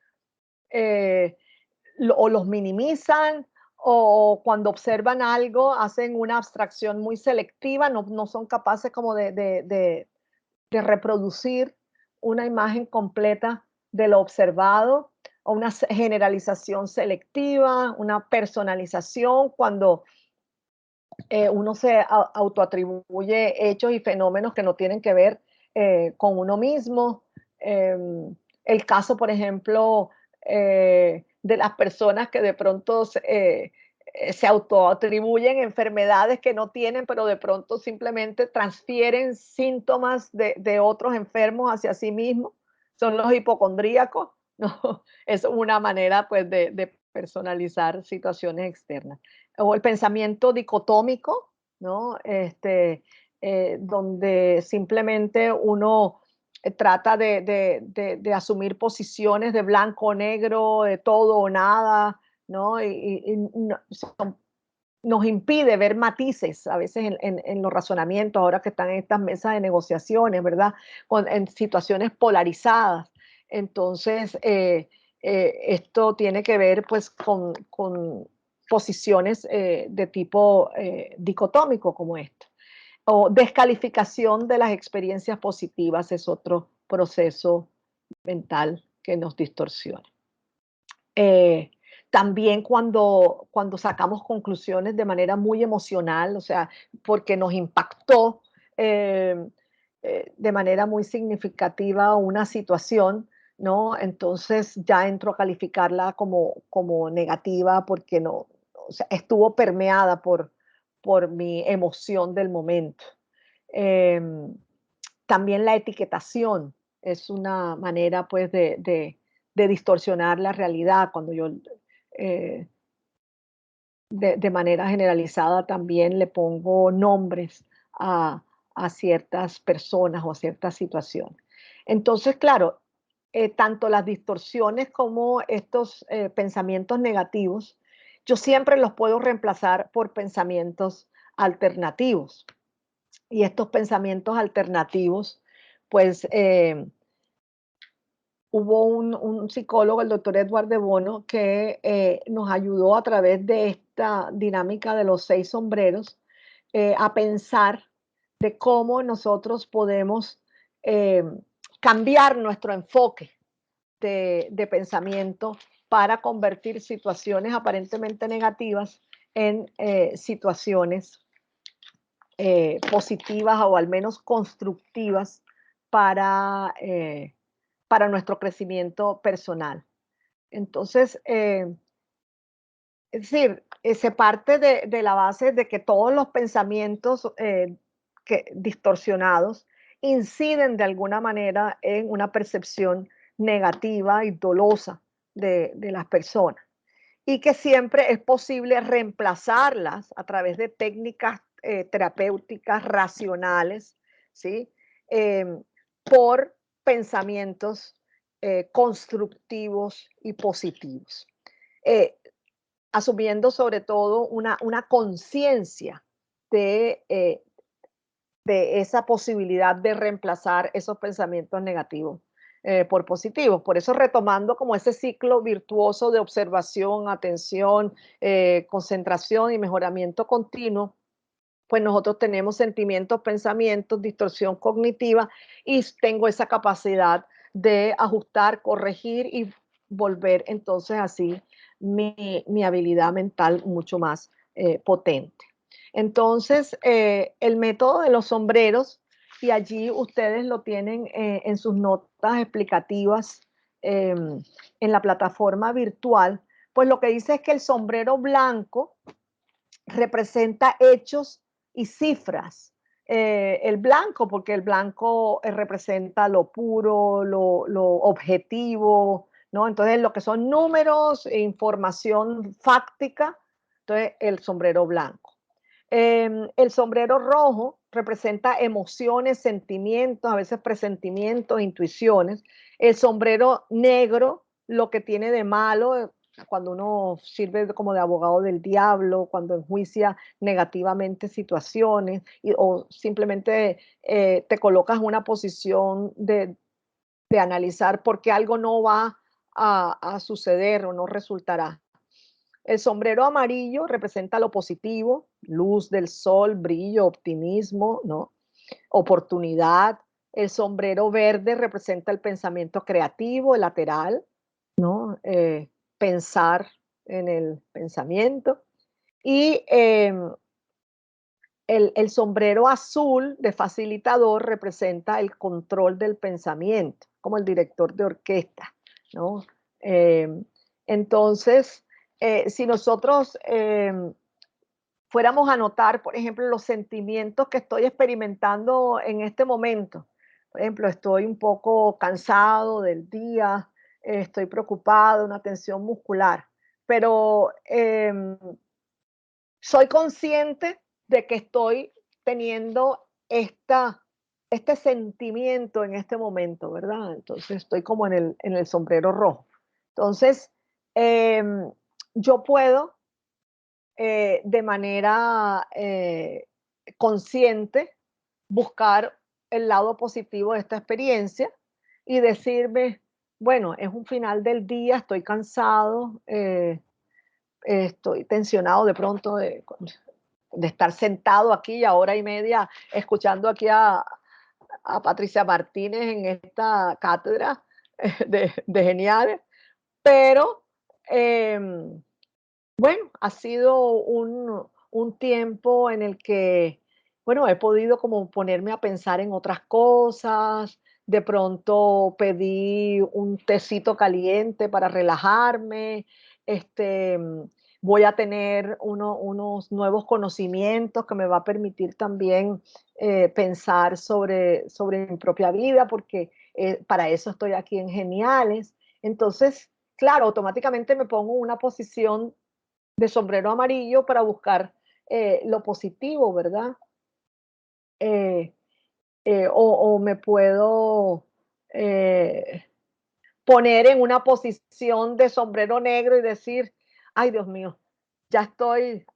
eh, o los minimizan, o cuando observan algo hacen una abstracción muy selectiva, no son capaces como de reproducir una imagen completa de lo observado, o una generalización selectiva, una personalización, cuando uno se autoatribuye hechos y fenómenos que no tienen que ver con uno mismo. El caso, por ejemplo, de las personas que de pronto se autoatribuyen enfermedades que no tienen, pero de pronto simplemente transfieren síntomas de otros enfermos hacia sí mismos. Son los hipocondríacos, ¿no? Es una manera, pues, de personalizar situaciones externas. O el pensamiento dicotómico, ¿no? Donde simplemente uno trata de asumir posiciones de blanco o negro, de todo o nada, ¿no? Y nos impide ver matices a veces en los razonamientos, ahora que están en estas mesas de negociaciones, ¿verdad? En situaciones polarizadas. Entonces, esto tiene que ver pues con posiciones de tipo dicotómico como esto. O descalificación de las experiencias positivas es otro proceso mental que nos distorsiona. Eh, También cuando sacamos conclusiones de manera muy emocional, o sea, porque nos impactó de manera muy significativa una situación, ¿no? Entonces ya entro a calificarla como negativa porque no, o sea, estuvo permeada por mi emoción del momento. Em, También la etiquetación es una manera, pues, de distorsionar la realidad, cuando yo eh, de manera generalizada también le pongo nombres a, a ciertas personas o a ciertas situaciones. Entonces, claro, tanto las distorsiones como estos pensamientos negativos, yo siempre los puedo reemplazar por pensamientos alternativos. Y estos pensamientos alternativos, pues hubo un psicólogo, el doctor Edward de Bono, que nos ayudó a través de esta dinámica de los 6 sombreros a pensar de cómo nosotros podemos eh, cambiar nuestro enfoque de pensamiento para convertir situaciones aparentemente negativas en situaciones positivas o al menos constructivas para, para nuestro crecimiento personal. Entonces, es decir, se parte de la base de que todos los pensamientos distorsionados inciden de alguna manera en una percepción negativa y dolosa de las personas, y que siempre es posible reemplazarlas a través de técnicas terapéuticas racionales, ¿sí? Por pensamientos constructivos y positivos, asumiendo sobre todo una conciencia de esa posibilidad de reemplazar esos pensamientos negativos por positivos. Por eso, retomando como ese ciclo virtuoso de observación, atención, concentración y mejoramiento continuo, pues nosotros tenemos sentimientos, pensamientos, distorsión cognitiva, y tengo esa capacidad de ajustar, corregir y volver entonces así mi habilidad mental mucho más potente. Entonces, el método de los sombreros, y allí ustedes lo tienen en sus notas explicativas en la plataforma virtual, pues lo que dice es que el sombrero blanco representa hechos y cifras. El blanco, porque el blanco representa lo puro, lo objetivo, ¿no? Entonces, lo que son números e información fáctica, entonces el sombrero blanco. El sombrero rojo representa emociones, sentimientos, a veces presentimientos, intuiciones. El sombrero negro, lo que tiene de malo, cuando uno sirve como de abogado del diablo, cuando enjuicia negativamente situaciones, o simplemente te colocas en una posición de analizar por qué algo no va a suceder o no resultará. El sombrero amarillo representa lo positivo, luz del sol, brillo, optimismo, ¿no? Oportunidad. El sombrero verde representa el pensamiento creativo, el lateral, ¿no? Pensar en el pensamiento. Y el sombrero azul de facilitador representa el control del pensamiento, como el director de orquesta, ¿no? Entonces, si nosotros fuéramos a notar, por ejemplo, los sentimientos que estoy experimentando en este momento. Por ejemplo, estoy un poco cansado del día, estoy preocupado, una tensión muscular, pero soy consciente de que estoy teniendo este sentimiento en este momento, ¿verdad? Entonces estoy como en el sombrero rojo. Entonces, yo puedo de manera consciente buscar el lado positivo de esta experiencia y decirme, bueno, es un final del día, estoy cansado, estoy tensionado de pronto de estar sentado aquí a hora y media escuchando aquí a Patricia Martínez en esta cátedra de geniales, pero bueno, ha sido un tiempo en el que, bueno, he podido como ponerme a pensar en otras cosas. De pronto pedí un tecito caliente para relajarme. Este, voy a tener unos nuevos conocimientos que me va a permitir también pensar sobre mi propia vida, porque para eso estoy aquí en Geniales. Entonces, claro, automáticamente me pongo en una posición de sombrero amarillo para buscar lo positivo, ¿verdad? Eh, o me puedo poner en una posición de sombrero negro y decir, ay Dios mío, ya estoy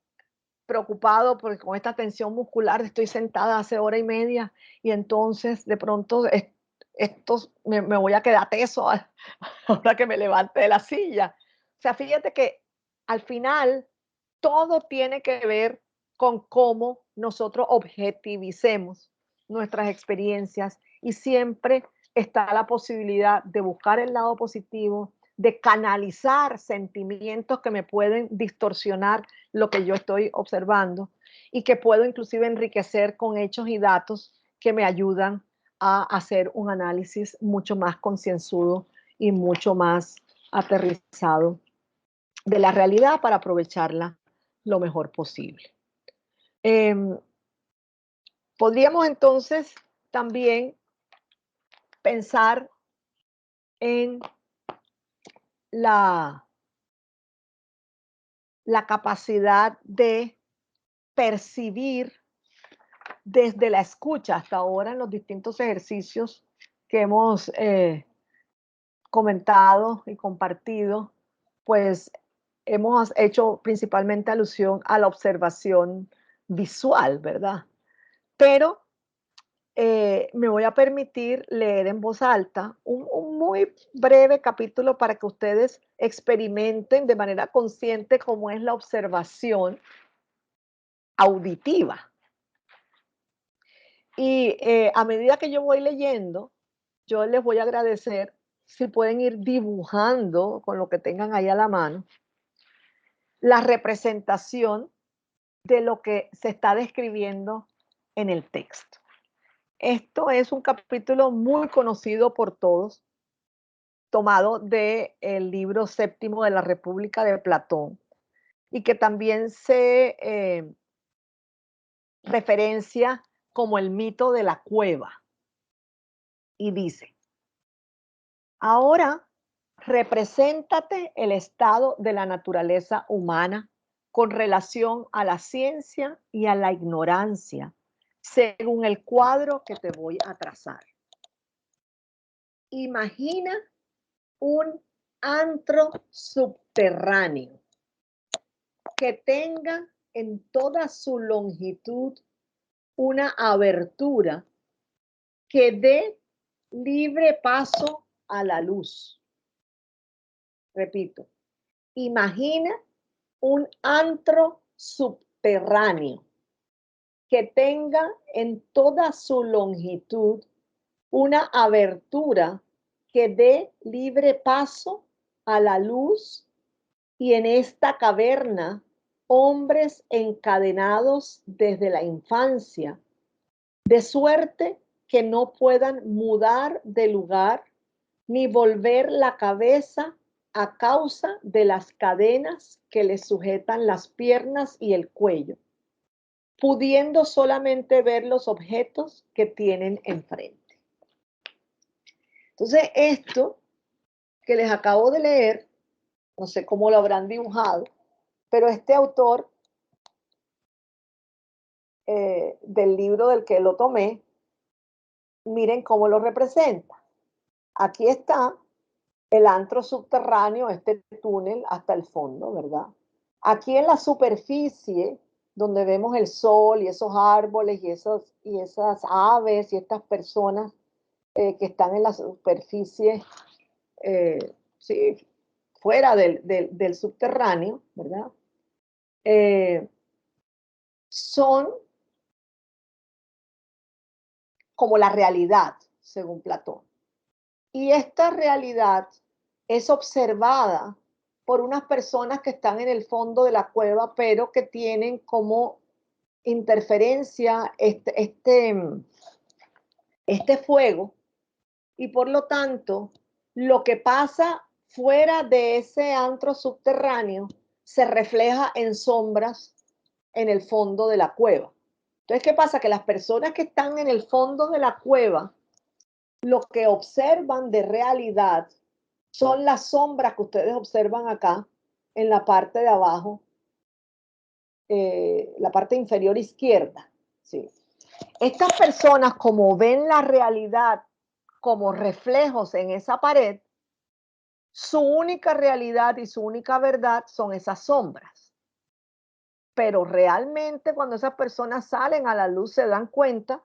preocupado porque con esta tensión muscular estoy sentada hace hora y media y entonces de pronto esto me voy a quedar teso ahora que me levante de la silla. O sea, fíjate que al final todo tiene que ver con cómo nosotros objetivicemos nuestras experiencias, y siempre está la posibilidad de buscar el lado positivo, de canalizar sentimientos que me pueden distorsionar lo que yo estoy observando y que puedo inclusive enriquecer con hechos y datos que me ayudan a hacer un análisis mucho más concienzudo y mucho más aterrizado de la realidad para aprovecharla lo mejor posible. Podríamos entonces también pensar en la capacidad de percibir desde la escucha hasta ahora en los distintos ejercicios que hemos comentado y compartido, pues hemos hecho principalmente alusión a la observación visual, ¿verdad? Pero me voy a permitir leer en voz alta un muy breve capítulo para que ustedes experimenten de manera consciente cómo es la observación auditiva. Y a medida que yo voy leyendo, yo les voy a agradecer si pueden ir dibujando con lo que tengan ahí a la mano la representación de lo que se está describiendo en el texto. Esto es un capítulo muy conocido por todos, tomado del libro séptimo de la República de Platón, y que también se referencia como el mito de la cueva. Y dice, ahora represéntate el estado de la naturaleza humana con relación a la ciencia y a la ignorancia, según el cuadro que te voy a trazar. Imagina un antro subterráneo que tenga en toda su longitud una abertura que dé libre paso a la luz. Repito, imagina un antro subterráneo que tenga en toda su longitud una abertura que dé libre paso a la luz, y en esta caverna hombres encadenados desde la infancia, de suerte que no puedan mudar de lugar ni volver la cabeza a causa de las cadenas que les sujetan las piernas y el cuello, pudiendo solamente ver los objetos que tienen enfrente. Entonces, esto que les acabo de leer, no sé cómo lo habrán dibujado, pero este autor del libro del que lo tomé, miren cómo lo representa. Aquí está el antro subterráneo, este túnel hasta el fondo, ¿verdad? Aquí en la superficie, donde vemos el sol y esos árboles y esas aves y estas personas que están en la superficie, sí, fuera del subterráneo, ¿verdad? Son como la realidad, según Platón. Y esta realidad es observada por unas personas que están en el fondo de la cueva, pero que tienen como interferencia este fuego, y por lo tanto, lo que pasa fuera de ese antro subterráneo se refleja en sombras en el fondo de la cueva. Entonces, ¿qué pasa? Que las personas que están en el fondo de la cueva, lo que observan de realidad son las sombras que ustedes observan acá en la parte de abajo, la parte inferior izquierda. ¿Sí? Estas personas, como ven la realidad como reflejos en esa pared, su única realidad y su única verdad son esas sombras. Pero realmente cuando esas personas salen a la luz se dan cuenta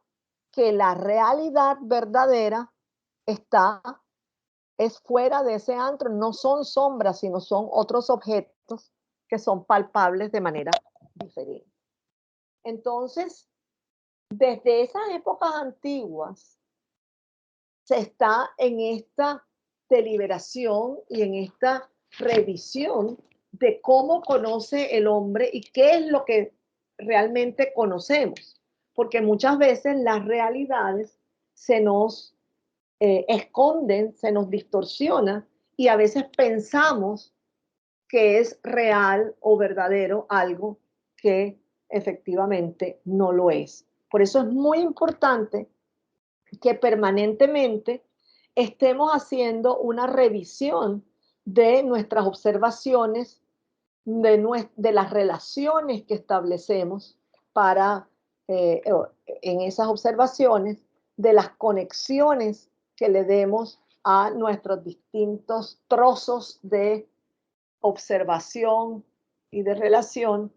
que la realidad verdadera es fuera de ese antro, no son sombras, sino son otros objetos que son palpables de manera diferente. Entonces, desde esas épocas antiguas, se está en esta deliberación y en esta revisión de cómo conoce el hombre y qué es lo que realmente conocemos. Porque muchas veces las realidades se nos esconden, se nos distorsiona, y a veces pensamos que es real o verdadero algo que efectivamente no lo es. Por eso es muy importante que permanentemente estemos haciendo una revisión de nuestras observaciones, de las relaciones que establecemos para, en esas observaciones, de las conexiones que le demos a nuestros distintos trozos de observación y de relación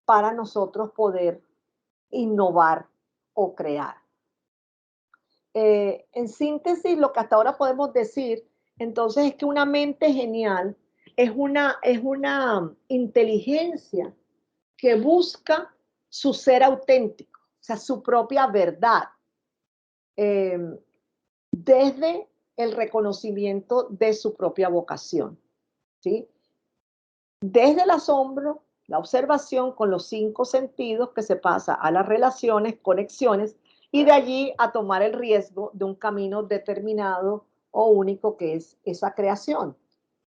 para nosotros poder innovar o crear. En síntesis, lo que hasta ahora podemos decir, entonces, es que una mente genial es una inteligencia que busca su ser auténtico, o sea, su propia verdad, eh, desde el reconocimiento de su propia vocación, ¿sí? Desde el asombro, la observación con los 5 sentidos que se pasa a las relaciones, conexiones, y de allí a tomar el riesgo de un camino determinado o único que es esa creación.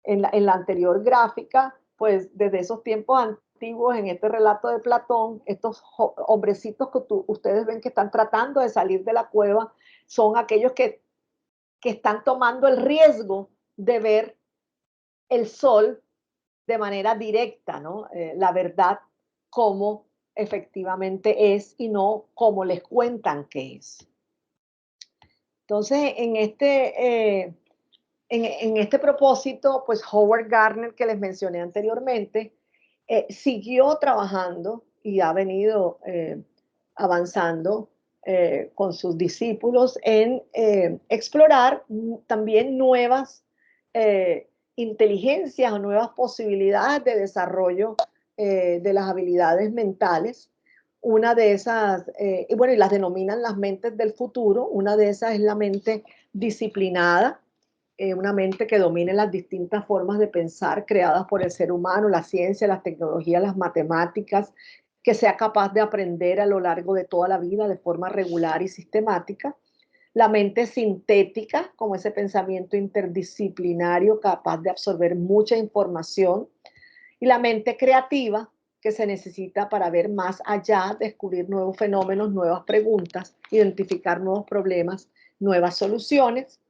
En la anterior gráfica, pues desde esos tiempos antiguos, en este relato de Platón, estos hombrecitos que ustedes ven que están tratando de salir de la cueva, son aquellos que están tomando el riesgo de ver el sol de manera directa, ¿no? La verdad como efectivamente es y no como les cuentan que es. Entonces, en este propósito, pues Howard Gardner, que les mencioné anteriormente, siguió trabajando y ha venido avanzando con sus discípulos en explorar también nuevas inteligencias o nuevas posibilidades de desarrollo de las habilidades mentales. Una de esas, y bueno, y las denominan las mentes del futuro. Una de esas es la mente disciplinada, una mente que domine las distintas formas de pensar creadas por el ser humano, la ciencia, las tecnologías, las matemáticas, que sea capaz de aprender a lo largo de toda la vida de forma regular y sistemática. La mente sintética, como ese pensamiento interdisciplinario capaz de absorber mucha información. Y la mente creativa, que se necesita para ver más allá, descubrir nuevos fenómenos, nuevas preguntas, identificar nuevos problemas, nuevas soluciones.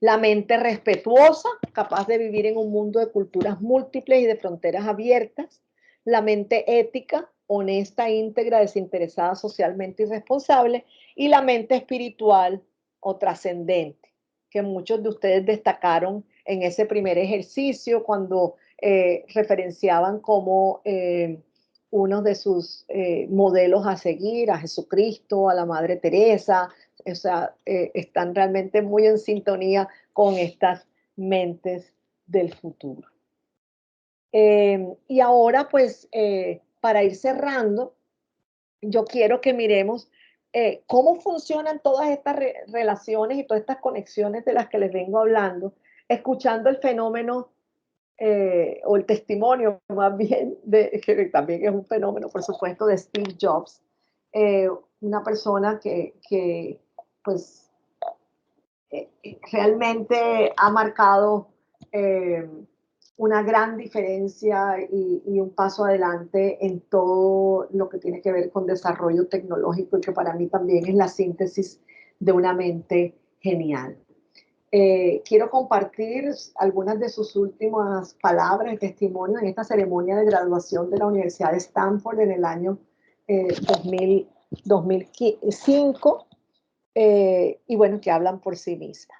La mente respetuosa, capaz de vivir en un mundo de culturas múltiples y de fronteras abiertas. La mente ética, honesta, íntegra, desinteresada, socialmente y responsable. Y la mente espiritual o trascendente, que muchos de ustedes destacaron en ese primer ejercicio cuando referenciaban como uno de sus modelos a seguir, a Jesucristo, a la Madre Teresa. O sea, están realmente muy en sintonía con estas mentes del futuro. Y ahora, pues, para ir cerrando, yo quiero que miremos cómo funcionan todas estas relaciones y todas estas conexiones de las que les vengo hablando, escuchando el fenómeno o el testimonio más bien, que también es un fenómeno, por supuesto, de Steve Jobs, una persona que pues, realmente ha marcado una gran diferencia y un paso adelante en todo lo que tiene que ver con desarrollo tecnológico y que para mí también es la síntesis de una mente genial. Quiero compartir algunas de sus últimas palabras de testimonio en esta ceremonia de graduación de la Universidad de Stanford en el año 2005, y bueno, que hablan por sí mismas.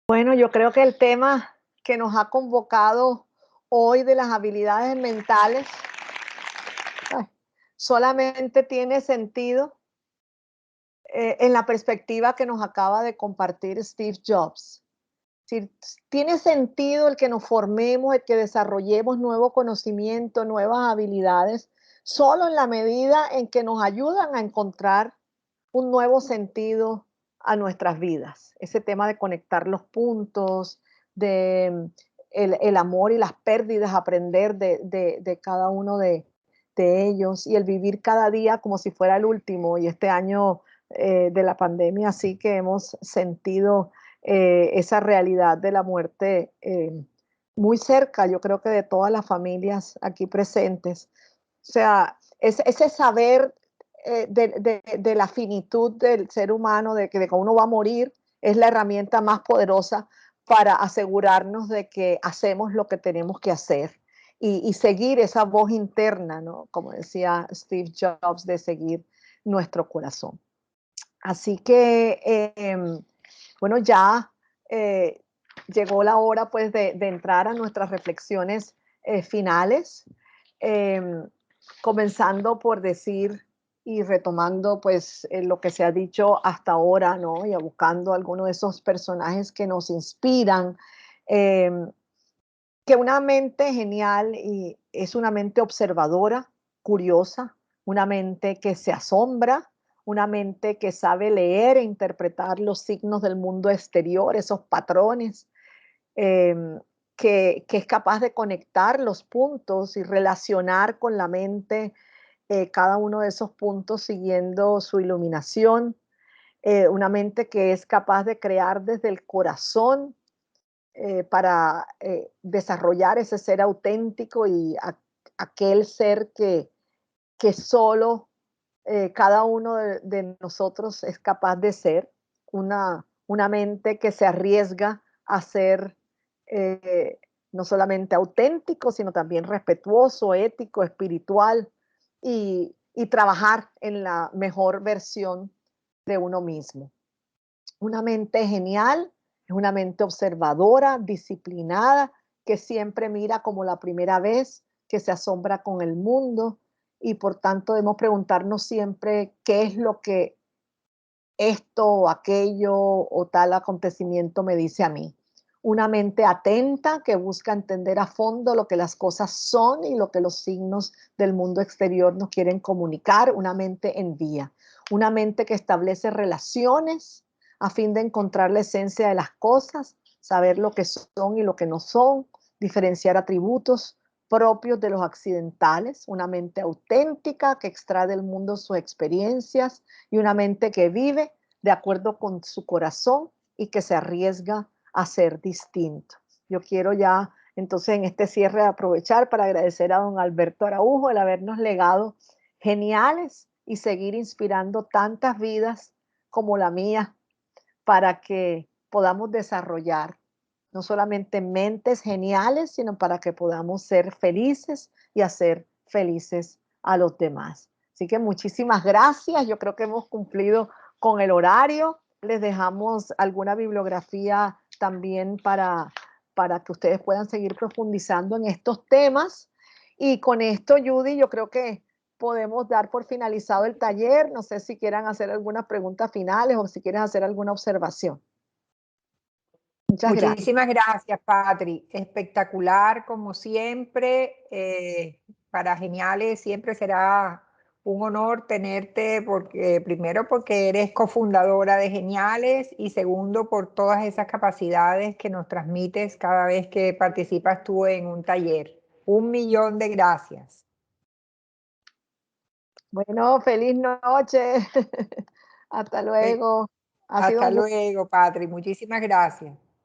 Bueno, yo creo que el tema que nos ha convocado hoy de las habilidades mentales solamente tiene sentido en la perspectiva que nos acaba de compartir Steve Jobs. Si tiene sentido el que nos formemos, el que desarrollemos nuevo conocimiento, nuevas habilidades, solo en la medida en que nos ayudan a encontrar un nuevo sentido a nuestras vidas. Ese tema de conectar los puntos, de el amor y las pérdidas, aprender de cada uno de ellos y el vivir cada día como si fuera el último. Y este año de la pandemia sí que hemos sentido esa realidad de la muerte muy cerca, yo creo que de todas las familias aquí presentes. O sea, ese saber de la finitud del ser humano, de que uno va a morir, es la herramienta más poderosa para asegurarnos de que hacemos lo que tenemos que hacer y seguir esa voz interna, ¿no? Como decía Steve Jobs, de seguir nuestro corazón. Así que, bueno, ya llegó la hora pues de entrar a nuestras reflexiones finales, comenzando por decir y retomando pues lo que se ha dicho hasta ahora, ¿no? Y buscando algunos de esos personajes que nos inspiran, eh, que una mente genial y es una mente observadora, curiosa, una mente que se asombra, una mente que sabe leer e interpretar los signos del mundo exterior, esos patrones, eh, que es capaz de conectar los puntos y relacionar con la mente cada uno de esos puntos siguiendo su iluminación, una mente que es capaz de crear desde el corazón para desarrollar ese ser auténtico y aquel ser que solo cada uno de nosotros es capaz de ser, una mente que se arriesga a ser eh, no solamente auténtico, sino también respetuoso, ético, espiritual y trabajar en la mejor versión de uno mismo. Una mente genial es una mente observadora, disciplinada, que siempre mira como la primera vez, que se asombra con el mundo y por tanto debemos preguntarnos siempre qué es lo que esto o aquello o tal acontecimiento me dice a mí. Una mente atenta que busca entender a fondo lo que las cosas son y lo que los signos del mundo exterior nos quieren comunicar. Una mente en vía. Una mente que establece relaciones a fin de encontrar la esencia de las cosas, saber lo que son y lo que no son, diferenciar atributos propios de los accidentales. Una mente auténtica que extrae del mundo sus experiencias y una mente que vive de acuerdo con su corazón y que se arriesga a ser distinto. Yo quiero ya, entonces, en este cierre aprovechar para agradecer a don Alberto Araujo el habernos legado geniales y seguir inspirando tantas vidas como la mía para que podamos desarrollar no solamente mentes geniales, sino para que podamos ser felices y hacer felices a los demás. Así que muchísimas gracias. Yo creo que hemos cumplido con el horario. Les dejamos alguna bibliografía también para que ustedes puedan seguir profundizando en estos temas. Y con esto, Judy, yo creo que podemos dar por finalizado el taller. No sé si quieran hacer algunas preguntas finales o si quieren hacer alguna observación. Muchas gracias. Muchísimas gracias, Patri. Espectacular, como siempre. Para Geniales siempre será un honor tenerte, porque primero porque eres cofundadora de Geniales y segundo por todas esas capacidades que nos transmites cada vez que participas tú en un taller. 1.000.000 de gracias. Bueno, feliz noche. Hasta luego. Ha sido Hasta un gusto. luego, Patri. Muchísimas gracias.